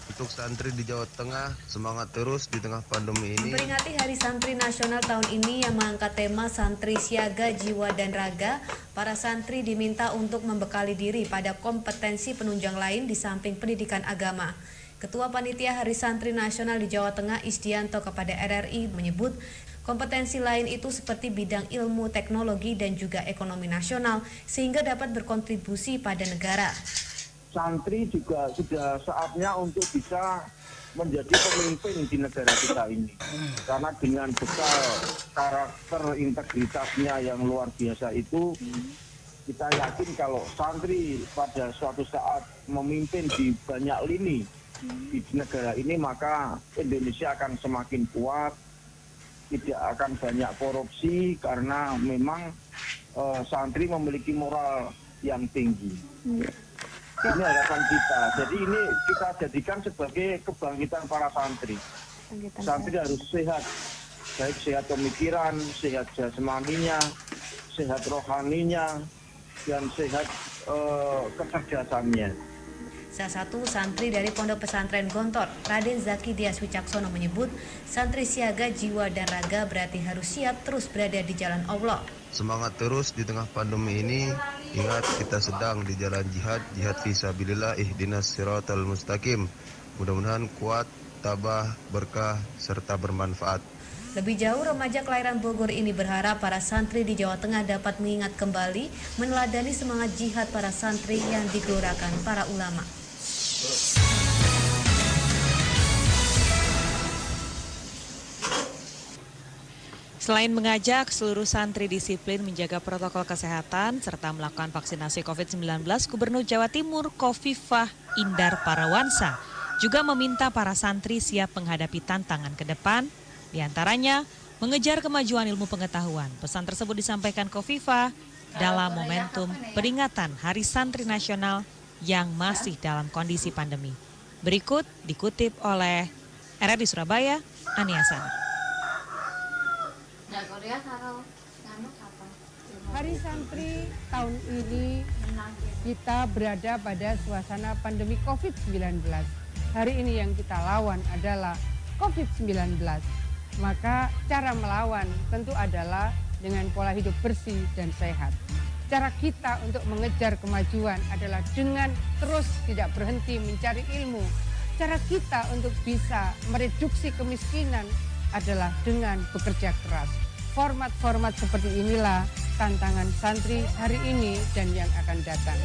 Untuk santri di Jawa Tengah, semangat terus di tengah pandemi ini. Memperingati Hari Santri Nasional tahun ini yang mengangkat tema Santri Siaga Jiwa dan Raga, para santri diminta untuk membekali diri pada kompetensi penunjang lain di samping pendidikan agama. Ketua Panitia Hari Santri Nasional di Jawa Tengah Isdianto kepada RRI menyebut, kompetensi lain itu seperti bidang ilmu, teknologi, dan juga ekonomi nasional sehingga dapat berkontribusi pada negara. Santri juga sudah saatnya untuk bisa menjadi pemimpin di negara kita ini. Karena dengan bekal karakter integritasnya yang luar biasa itu, kita yakin kalau santri pada suatu saat memimpin di banyak lini di negara ini, maka Indonesia akan semakin kuat, tidak akan banyak korupsi karena memang santri memiliki moral yang tinggi. Ini harapan kita. Jadi ini kita jadikan sebagai kebangkitan para santri. Santri harus sehat, baik sehat pemikiran, sehat jasmaninya, sehat rohaninya, dan sehat kecerdasannya. Salah satu santri dari Pondok Pesantren Gontor, Raden Zaki Dias Wicaksono menyebut, santri siaga jiwa dan raga berarti harus siap terus berada di jalan Allah. Semangat terus di tengah pandemi ini. Ingat kita sedang di jalan jihad fisabilillah, ihdinas siratal mustaqim. Mudah-mudahan kuat, tabah, berkah, serta bermanfaat. Lebih jauh, remaja kelahiran Bogor ini berharap para santri di Jawa Tengah dapat mengingat kembali, meneladani semangat jihad para santri yang digelorakan para ulama. Selain mengajak seluruh santri disiplin menjaga protokol kesehatan serta melakukan vaksinasi COVID-19, Gubernur Jawa Timur Khofifah Indar Parawansa juga meminta para santri siap menghadapi tantangan ke depan, diantaranya mengejar kemajuan ilmu pengetahuan. Pesan tersebut disampaikan Khofifah dalam momentum peringatan Hari Santri Nasional yang masih dalam kondisi pandemi. Berikut dikutip oleh RRI Surabaya, Aniasana. Hari Santri tahun ini kita berada pada suasana pandemi COVID-19. Hari ini yang kita lawan adalah COVID-19. Maka cara melawan tentu adalah dengan pola hidup bersih dan sehat. Cara kita untuk mengejar kemajuan adalah dengan terus tidak berhenti mencari ilmu. Cara kita untuk bisa mereduksi kemiskinan adalah dengan bekerja keras. format-format seperti inilah tantangan santri hari ini dan yang akan datang.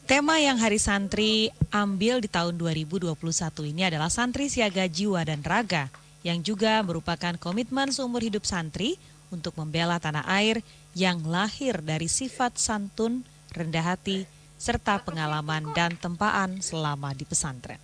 Tema yang Hari Santri ambil di tahun 2021 ini adalah Santri Siaga Jiwa dan Raga, yang juga merupakan komitmen seumur hidup santri untuk membela tanah air yang lahir dari sifat santun, rendah hati, serta pengalaman dan tempaan selama di pesantren.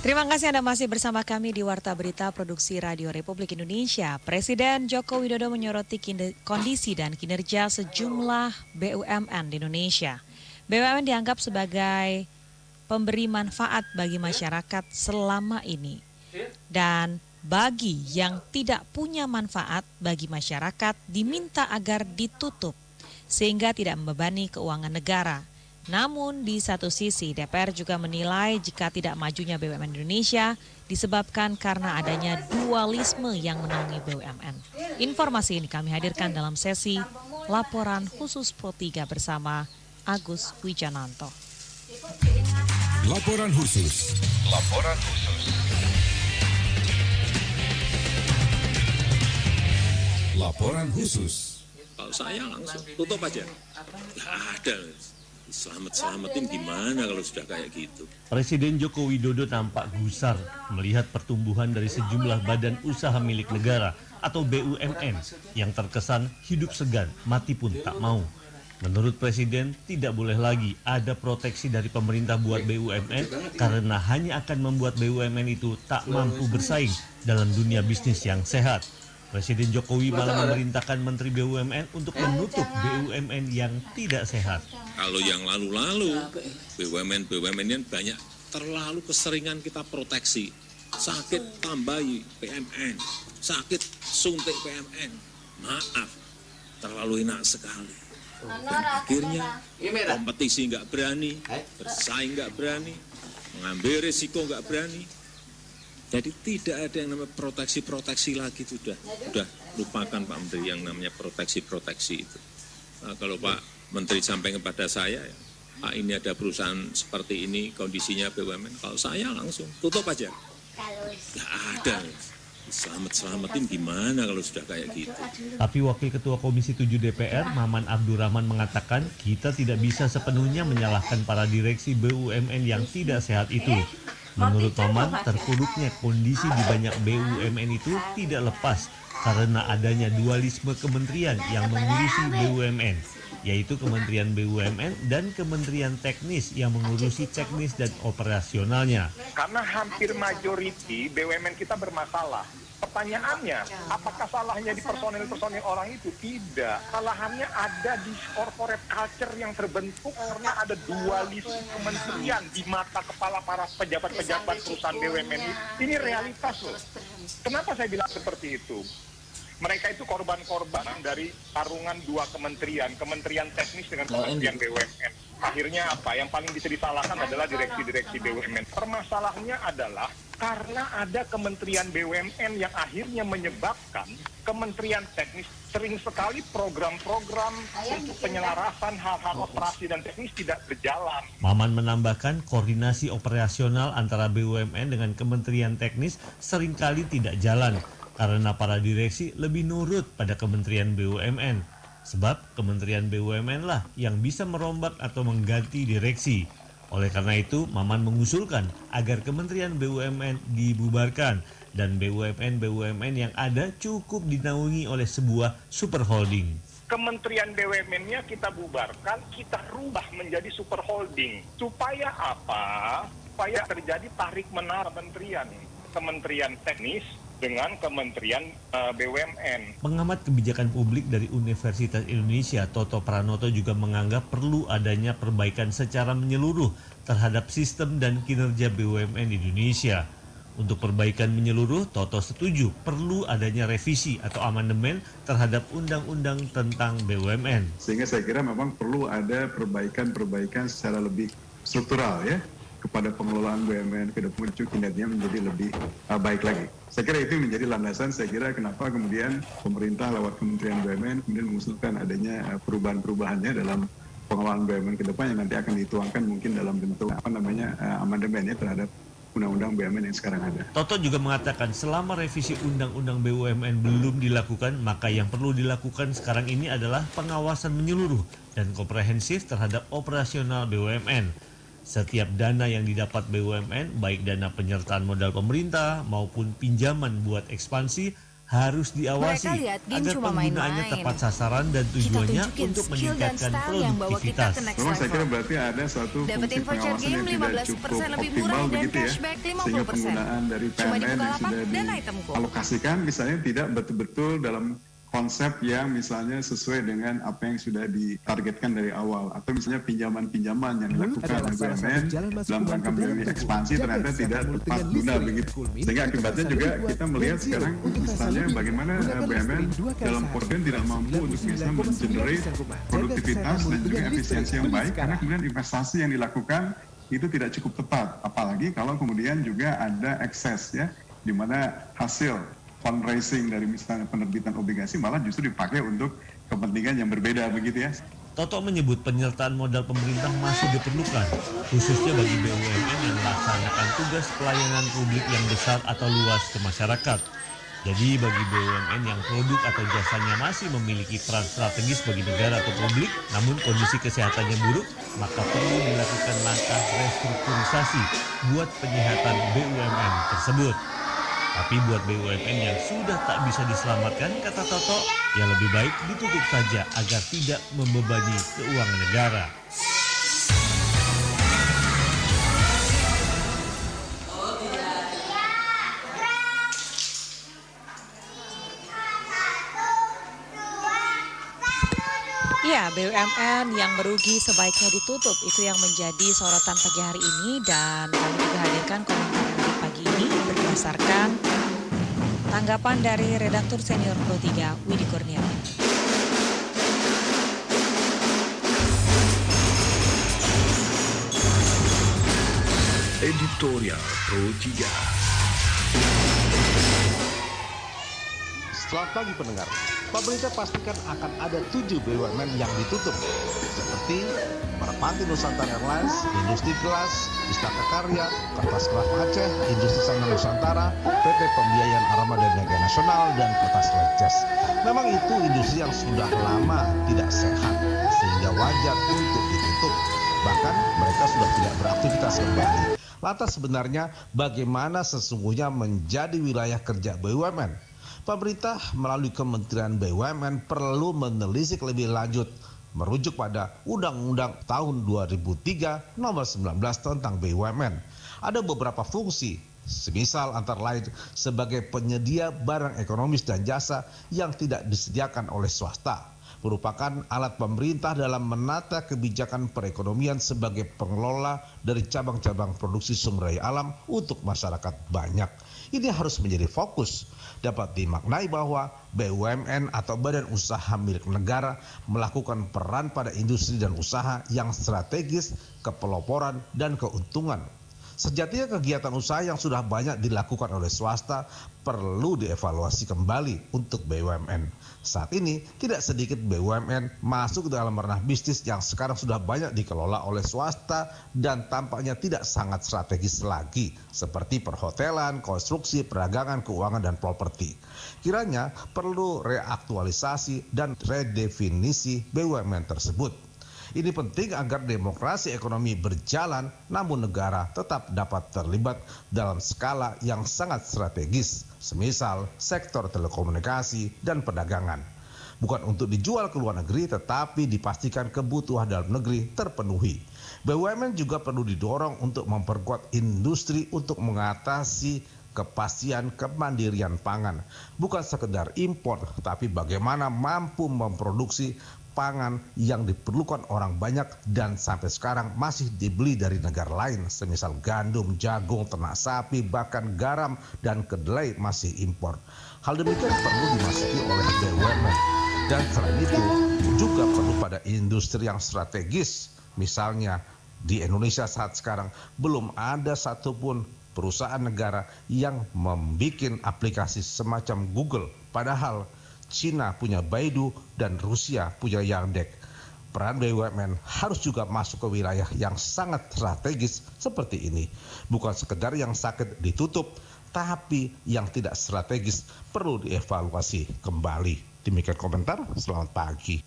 Terima kasih Anda masih bersama kami di Warta Berita Produksi Radio Republik Indonesia. Presiden Joko Widodo menyoroti kondisi dan kinerja sejumlah BUMN di Indonesia. BUMN dianggap sebagai pemberi manfaat bagi masyarakat selama ini. Dan bagi yang tidak punya manfaat bagi masyarakat diminta agar ditutup sehingga tidak membebani keuangan negara. Namun di satu sisi DPR juga menilai jika tidak majunya BUMN Indonesia disebabkan karena adanya dualisme yang menaungi BUMN. Informasi ini kami hadirkan dalam sesi Laporan Khusus Pro 3 bersama Agus Wijananto. Laporan khusus. Laporan khusus. Laporan khusus. Kalau saya langsung tutup aja. Nggak ada. Selamat-selamatin gimana kalau sudah kayak gitu. Presiden Joko Widodo tampak gusar melihat pertumbuhan dari sejumlah badan usaha milik negara atau BUMN yang terkesan hidup segan, mati pun tak mau. Menurut Presiden, tidak boleh lagi ada proteksi dari pemerintah buat BUMN karena hanya akan membuat BUMN itu tak mampu bersaing dalam dunia bisnis yang sehat. Presiden Jokowi malah memerintahkan Menteri BUMN untuk menutup BUMN yang tidak sehat. Kalau yang lalu-lalu, BUMN ini banyak terlalu keseringan kita proteksi. Sakit tambahi PMN, sakit suntik PMN. Maaf, terlalu enak sekali. Dan akhirnya kompetisi nggak berani, bersaing nggak berani, mengambil risiko nggak berani. Jadi tidak ada yang namanya proteksi lagi, sudah lupakan Pak Menteri yang namanya proteksi itu. Nah, kalau Pak Menteri sampai kepada saya, ya, Pak ini ada perusahaan seperti ini, kondisinya BUMN, kalau saya langsung tutup aja. Nggak ada. Selamatin gimana kalau sudah kayak gitu. Tapi Wakil Ketua Komisi 7 DPR, Maman Abdurrahman mengatakan kita tidak bisa sepenuhnya menyalahkan para direksi BUMN yang tidak sehat itu. Menurut Maman, terpuruknya kondisi di banyak BUMN itu tidak lepas karena adanya dualisme kementerian yang mengurusi BUMN, yaitu Kementerian BUMN dan Kementerian Teknis yang mengurusi teknis dan operasionalnya. Karena hampir majoriti BUMN kita bermasalah. Pertanyaannya, apakah salahnya di personil-personil orang itu? Tidak. Salahnya ada di corporate culture yang terbentuk karena ada dualisme kementerian di mata kepala para pejabat-pejabat perusahaan BUMN ini. Ini realitas loh. Kenapa saya bilang seperti itu? Mereka itu korban-korban dari tarungan dua kementerian, Kementerian Teknis dengan Kementerian BUMN. Akhirnya apa? Yang paling bisa disalahkan adalah direksi-direksi BUMN. Permasalahannya adalah karena ada Kementerian BUMN yang akhirnya menyebabkan Kementerian Teknis sering sekali program-program untuk penyelarasan hal-hal operasi dan teknis tidak berjalan. Maman menambahkan koordinasi operasional antara BUMN dengan Kementerian Teknis seringkali tidak jalan karena para direksi lebih nurut pada Kementerian BUMN. Sebab Kementerian BUMN lah yang bisa merombak atau mengganti direksi. Oleh karena itu, Maman mengusulkan agar Kementerian BUMN dibubarkan dan BUMN yang ada cukup dinaungi oleh sebuah super holding. Kementerian BUMN-nya kita bubarkan, kita rubah menjadi super holding. Supaya apa? Supaya terjadi tarik-menarik Kementerian Teknis dengan Kementerian BUMN. Pengamat kebijakan publik dari Universitas Indonesia, Toto Pranoto juga menganggap perlu adanya perbaikan secara menyeluruh terhadap sistem dan kinerja BUMN di Indonesia. Untuk perbaikan menyeluruh, Toto setuju perlu adanya revisi atau amandemen terhadap undang-undang tentang BUMN. Sehingga saya kira memang perlu ada perbaikan secara lebih struktural ya kepada pengelolaan BUMN ke depan, kinerjanya menjadi lebih baik lagi. Saya kira itu menjadi landasan, saya kira kenapa kemudian pemerintah lewat Kementerian BUMN kemudian mengusulkan adanya perubahan-perubahannya dalam pengelolaan BUMN ke depan yang nanti akan dituangkan mungkin dalam bentuk amandemen ya terhadap undang-undang BUMN yang sekarang ada. Toto juga mengatakan selama revisi undang-undang BUMN belum dilakukan, maka yang perlu dilakukan sekarang ini adalah pengawasan menyeluruh dan komprehensif terhadap operasional BUMN. Setiap dana yang didapat BUMN, baik dana penyertaan modal pemerintah maupun pinjaman buat ekspansi, harus diawasi agar penggunaannya tepat sasaran dan tujuannya untuk meningkatkan produktivitas. Memang saya kira berarti ada suatu fungsi pengawasan yang tidak cukup optimal begitu ya, sehingga penggunaan dari PMN yang sudah dialokasikan misalnya tidak betul-betul dalam konsep yang misalnya sesuai dengan apa yang sudah ditargetkan dari awal, atau misalnya pinjaman-pinjaman yang dilakukan oleh BUMN dalam rangka menjadi ekspansi ternyata tidak tepat guna begitu, sehingga akibatnya juga kita melihat sekarang misalnya bagaimana BUMN dalam portfolio tidak mampu untuk bisa mengenerate produktivitas dan juga efisiensi yang baik karena kemudian investasi yang dilakukan itu tidak cukup tepat, apalagi kalau kemudian juga ada ekses ya, di mana hasil fundraising dari misalnya penerbitan obligasi malah justru dipakai untuk kepentingan yang berbeda begitu ya. Toto menyebut penyertaan modal pemerintah masih diperlukan, khususnya bagi BUMN yang melaksanakan tugas pelayanan publik yang besar atau luas ke masyarakat. Jadi bagi BUMN yang produk atau jasanya masih memiliki peran strategis bagi negara atau publik, namun kondisi kesehatannya buruk, maka perlu dilakukan langkah restrukturisasi buat penyehatan BUMN tersebut. Tapi buat BUMN yang sudah tak bisa diselamatkan, kata Toto, ya lebih baik ditutup saja agar tidak membebani keuangan negara. Ya, BUMN yang merugi sebaiknya ditutup. Itu yang menjadi sorotan pagi hari ini, dan kami juga hadirkan komentar dari pagi ini berdasarkan tanggapan dari redaktur senior Pro 3 Widi Kurniawan. Editorial Pro 3. Selamat pagi pendengar. Pemerintah pastikan akan ada 7 BUMN yang ditutup, seperti Merpati Nusantara Airlines, Industri Gelas, Istaka Karya, Kertas Kraft Aceh, Industri Sandang Nusantara, PT Pembiayaan Armada Niaga Nasional, dan Kertas Leces. Memang itu industri yang sudah lama tidak sehat, sehingga wajar untuk ditutup. Bahkan mereka sudah tidak beraktivitas kembali. Lantas sebenarnya bagaimana sesungguhnya menjadi wilayah kerja BUMN? Pemerintah melalui Kementerian BUMN perlu menelisik lebih lanjut, merujuk pada Undang-Undang tahun 2003 nomor 19 tentang BUMN. Ada beberapa fungsi, semisal antara lain sebagai penyedia barang ekonomis dan jasa yang tidak disediakan oleh swasta, merupakan alat pemerintah dalam menata kebijakan perekonomian sebagai pengelola dari cabang-cabang produksi sumber daya alam untuk masyarakat banyak. Ini harus menjadi fokus. Dapat dimaknai bahwa BUMN atau badan usaha milik negara melakukan peran pada industri dan usaha yang strategis, kepeloporan, dan keuntungan. Sejatinya kegiatan usaha yang sudah banyak dilakukan oleh swasta perlu dievaluasi kembali untuk BUMN. Saat ini tidak sedikit BUMN masuk dalam ranah bisnis yang sekarang sudah banyak dikelola oleh swasta dan tampaknya tidak sangat strategis lagi, seperti perhotelan, konstruksi, perdagangan, keuangan, dan properti. Kiranya perlu reaktualisasi dan redefinisi BUMN tersebut. Ini penting agar demokrasi ekonomi berjalan, namun negara tetap dapat terlibat dalam skala yang sangat strategis, semisal sektor telekomunikasi dan perdagangan. Bukan untuk dijual ke luar negeri, tetapi dipastikan kebutuhan dalam negeri terpenuhi. BUMN juga perlu didorong untuk memperkuat industri untuk mengatasi kepastian kemandirian pangan. Bukan sekedar impor, tapi bagaimana mampu memproduksi pangan yang diperlukan orang banyak dan sampai sekarang masih dibeli dari negara lain, semisal gandum, jagung, ternak sapi, bahkan garam dan kedelai masih impor. Hal demikian perlu dimasuki oleh BUMN. Dan selain itu juga perlu pada industri yang strategis. Misalnya di Indonesia saat sekarang belum ada satupun perusahaan negara yang membuat aplikasi semacam Google, padahal Cina punya Baidu dan Rusia punya Yandex. peran BUMN harus juga masuk ke wilayah yang sangat strategis seperti ini. Bukan sekedar yang sakit ditutup, tapi yang tidak strategis perlu dievaluasi kembali. Demikian komentar, selamat pagi.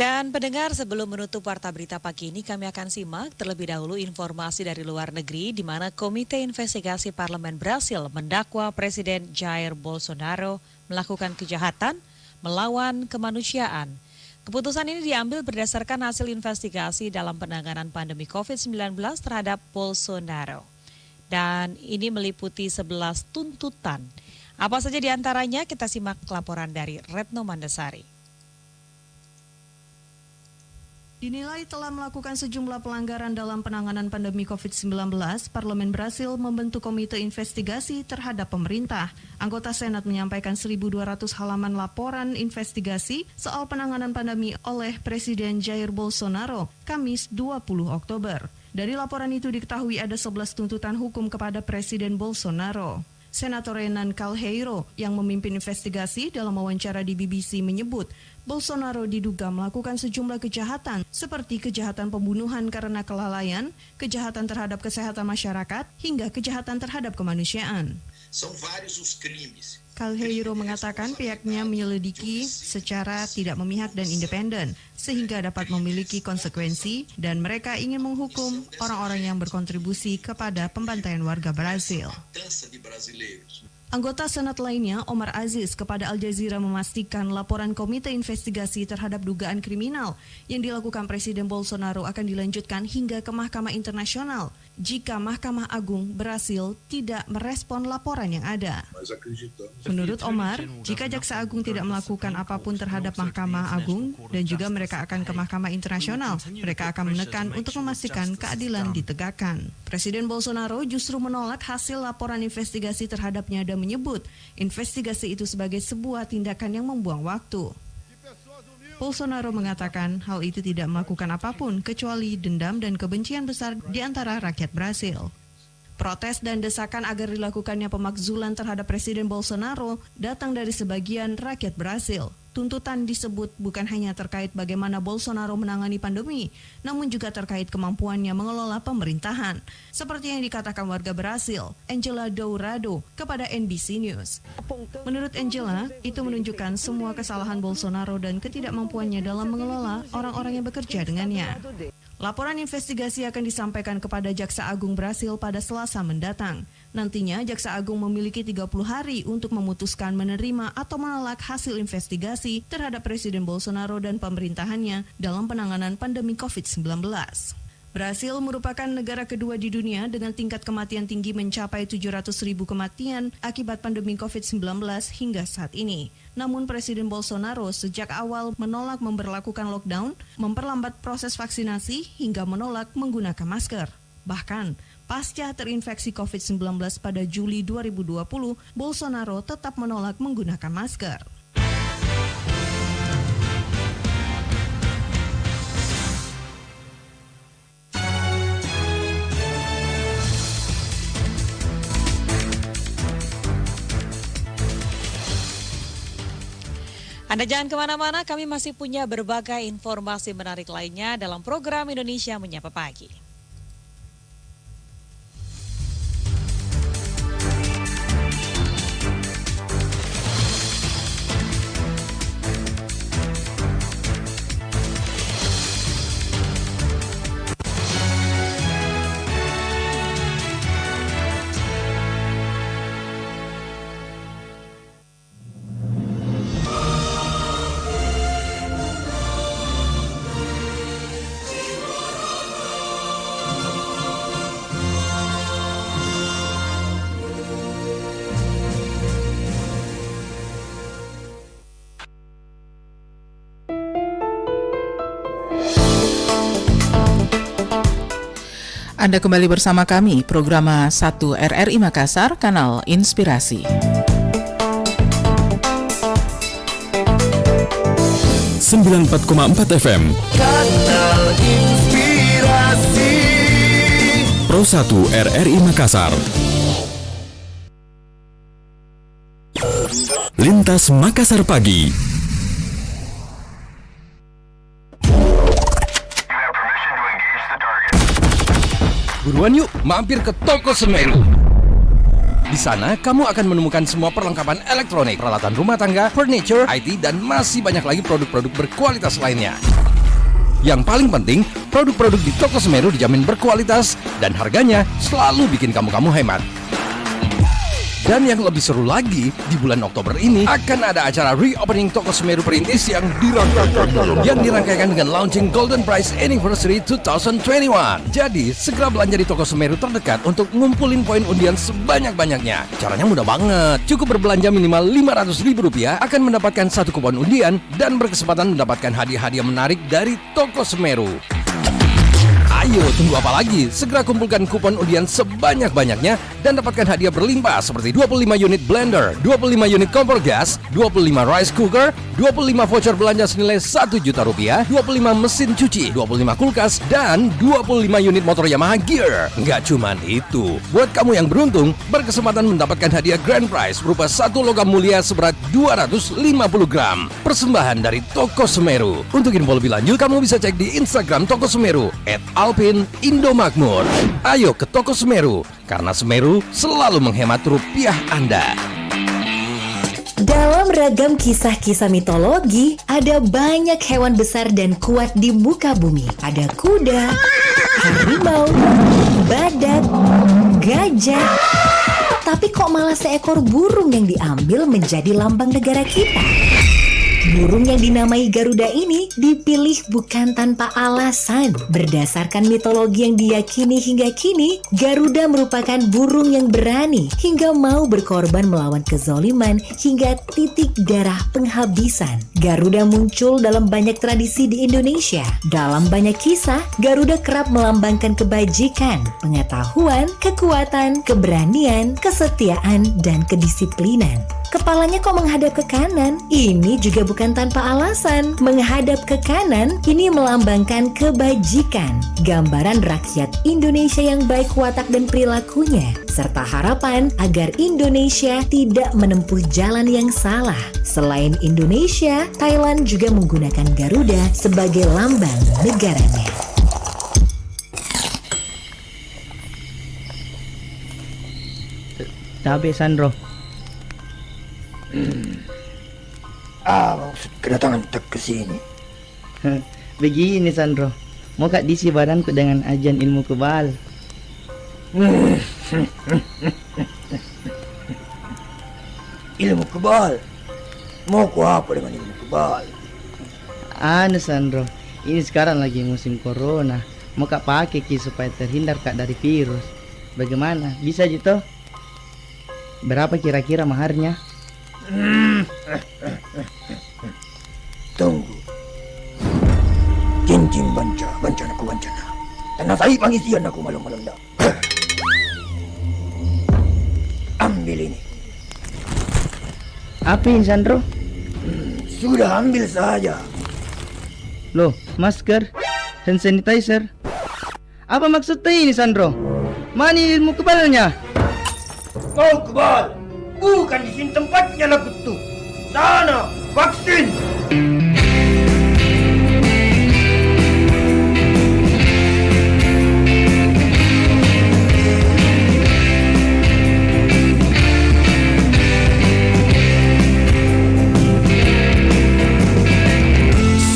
Dan pendengar, sebelum menutup Warta Berita pagi ini, kami akan simak terlebih dahulu informasi dari luar negeri di mana Komite Investigasi Parlemen Brasil mendakwa Presiden Jair Bolsonaro melakukan kejahatan melawan kemanusiaan. Keputusan ini diambil berdasarkan hasil investigasi dalam penanganan pandemi COVID-19 terhadap Bolsonaro. Dan ini meliputi 11 tuntutan. Apa saja diantaranya? Kita simak laporan dari Retno Mandasari. Dinilai telah melakukan sejumlah pelanggaran dalam penanganan pandemi COVID-19, Parlemen Brasil membentuk komite investigasi terhadap pemerintah. Anggota Senat menyampaikan 1.200 halaman laporan investigasi soal penanganan pandemi oleh Presiden Jair Bolsonaro, Kamis 20 Oktober. Dari laporan itu diketahui ada 11 tuntutan hukum kepada Presiden Bolsonaro. Senator Renan Calheiro yang memimpin investigasi dalam wawancara di BBC menyebut Bolsonaro diduga melakukan sejumlah kejahatan seperti kejahatan pembunuhan karena kelalaian, kejahatan terhadap kesehatan masyarakat, hingga kejahatan terhadap kemanusiaan. Calheiro mengatakan pihaknya menyelidiki secara tidak memihak dan independen sehingga dapat memiliki konsekuensi dan mereka ingin menghukum orang-orang yang berkontribusi kepada pembantaian warga Brasil. Anggota Senat lainnya, Omar Aziz, kepada Al Jazeera memastikan laporan Komite Investigasi terhadap dugaan kriminal yang dilakukan Presiden Bolsonaro akan dilanjutkan hingga ke Mahkamah Internasional jika Mahkamah Agung Brasil tidak merespon laporan yang ada. Menurut Omar, jika Jaksa Agung tidak melakukan apapun terhadap Mahkamah Agung dan juga mereka akan ke Mahkamah Internasional, mereka akan menekan untuk memastikan keadilan ditegakkan. Presiden Bolsonaro justru menolak hasil laporan investigasi terhadapnya dan menyebut investigasi itu sebagai sebuah tindakan yang membuang waktu. Bolsonaro mengatakan hal itu tidak melakukan apapun kecuali dendam dan kebencian besar di antara rakyat Brasil. Protes dan desakan agar dilakukannya pemakzulan terhadap Presiden Bolsonaro datang dari sebagian rakyat Brasil. Tuntutan disebut bukan hanya terkait bagaimana Bolsonaro menangani pandemi, namun juga terkait kemampuannya mengelola pemerintahan. Seperti yang dikatakan warga Brasil, Angela Dourado, kepada NBC News. Menurut Angela, itu menunjukkan semua kesalahan Bolsonaro dan ketidakmampuannya dalam mengelola orang-orang yang bekerja dengannya. Laporan investigasi akan disampaikan kepada Jaksa Agung Brasil pada Selasa mendatang. Nantinya, Jaksa Agung memiliki 30 hari untuk memutuskan menerima atau menolak hasil investigasi terhadap Presiden Bolsonaro dan pemerintahannya dalam penanganan pandemi COVID-19. Brasil merupakan negara kedua di dunia dengan tingkat kematian tinggi mencapai 700.000 kematian akibat pandemi COVID-19 hingga saat ini. Namun Presiden Bolsonaro sejak awal menolak memberlakukan lockdown, memperlambat proses vaksinasi hingga menolak menggunakan masker. Bahkan, pasca terinfeksi COVID-19 pada Juli 2020, Bolsonaro tetap menolak menggunakan masker. Anda jangan kemana-mana, kami masih punya berbagai informasi menarik lainnya dalam program Indonesia Menyapa Pagi. Anda kembali bersama kami, program 1 RRI Makassar, Kanal Inspirasi. 94,4 FM. Kanal Inspirasi. RRI Makassar. Lintas Makassar Pagi. Buruan yuk, mampir ke Toko Semeru. Di sana, kamu akan menemukan semua perlengkapan elektronik, peralatan rumah tangga, furniture, IT, dan masih banyak lagi produk-produk berkualitas lainnya. Yang paling penting, produk-produk di Toko Semeru dijamin berkualitas dan harganya selalu bikin kamu hemat. Dan yang lebih seru lagi, di bulan Oktober ini akan ada acara reopening Toko Semeru Perintis yang dirangkaikan dengan launching Golden Prize Anniversary 2021. Jadi, segera belanja di Toko Semeru terdekat untuk ngumpulin poin undian sebanyak-banyaknya. Caranya mudah banget. Cukup berbelanja minimal Rp500.000 akan mendapatkan 1 kupon undian dan berkesempatan mendapatkan hadiah-hadiah menarik dari Toko Semeru. Ayo, tunggu apa lagi? Segera kumpulkan kupon undian sebanyak-banyaknya dan dapatkan hadiah berlimpah seperti 25 unit blender, 25 unit kompor gas, 25 rice cooker, 25 voucher belanja senilai Rp1 juta, 25 mesin cuci, 25 kulkas, dan 25 unit motor Yamaha Gear. Nggak cuman itu, buat kamu yang beruntung, berkesempatan mendapatkan hadiah grand prize berupa 1 logam mulia seberat 250 gram. Persembahan dari Toko Semeru. Untuk info lebih lanjut, kamu bisa cek di Instagram Toko Semeru @Alpin Indomakmur. Ayo ke Toko Semeru, karena Semeru selalu menghemat rupiah Anda. Dalam ragam kisah-kisah mitologi, ada banyak hewan besar dan kuat di muka bumi. Ada kuda, harimau, badak, gajah. Tapi kok malah seekor burung yang diambil menjadi lambang negara kita? Burung yang dinamai Garuda ini dipilih bukan tanpa alasan. Berdasarkan mitologi yang diyakini hingga kini, Garuda merupakan burung yang berani hingga mau berkorban melawan kezoliman hingga titik darah penghabisan. Garuda muncul dalam banyak tradisi di Indonesia. Dalam banyak kisah, Garuda kerap melambangkan kebajikan, pengetahuan, kekuatan, keberanian, kesetiaan, dan kedisiplinan. Kepalanya kok menghadap ke kanan? Ini juga bukan tanpa alasan. Menghadap ke kanan, ini melambangkan kebajikan. Gambaran rakyat Indonesia yang baik watak dan perilakunya. Serta harapan agar Indonesia tidak menempuh jalan yang salah. Selain Indonesia, Thailand juga menggunakan Garuda sebagai lambang negaranya. Tapi Sandro, maksud kedatangan tak ke sini. Begini Sandro, mau kak diisi badanku dengan ajian ilmu kebal. Ilmu kebal? Mau ku apa dengan ilmu kebal? Anu Sandro, ini sekarang lagi musim corona. Mau kak pakai ki supaya terhindar kak dari virus. Bagaimana? Bisa gitu? Berapa kira-kira maharnya? Tunggu. Cincin bancanaku bancana. Tanah saya pangisian aku malam-malam dah. Ambil ini. Apa ini Sandro? Sudah ambil saja. Loh, masker, hand sanitizer. Apa maksudnya ini Sandro? Mana ilmu kebalnya? Kau kebal? Bukan di sini tempatnya lah betul. Sana, vaksin.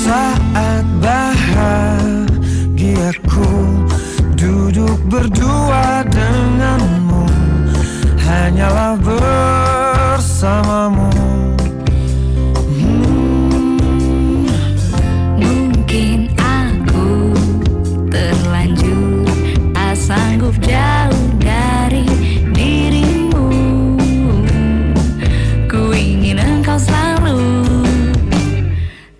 Saat bahagiaku duduk berdua denganmu, hanyalah bersamamu. Mungkin aku terlanjur tak sanggup jauh dari dirimu. Ku ingin engkau selalu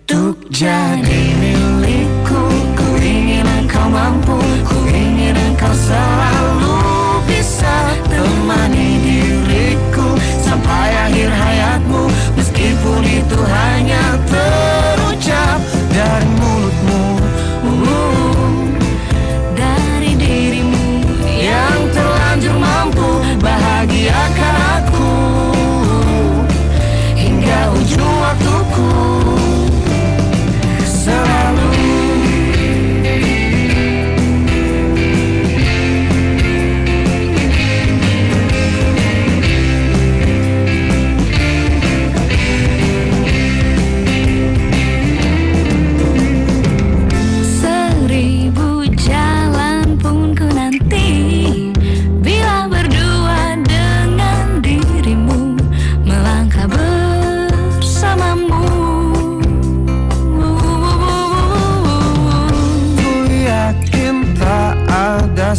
untuk jadi milikku. Ku ingin engkau mampu, ku ingin engkau selalu bisa temani diriku sampai akhir hayatmu, meskipun itu hanya terucap dari mulutmu, dari dirimu yang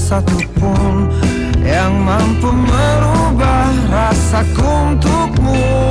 satupun yang mampu merubah rasaku untukmu.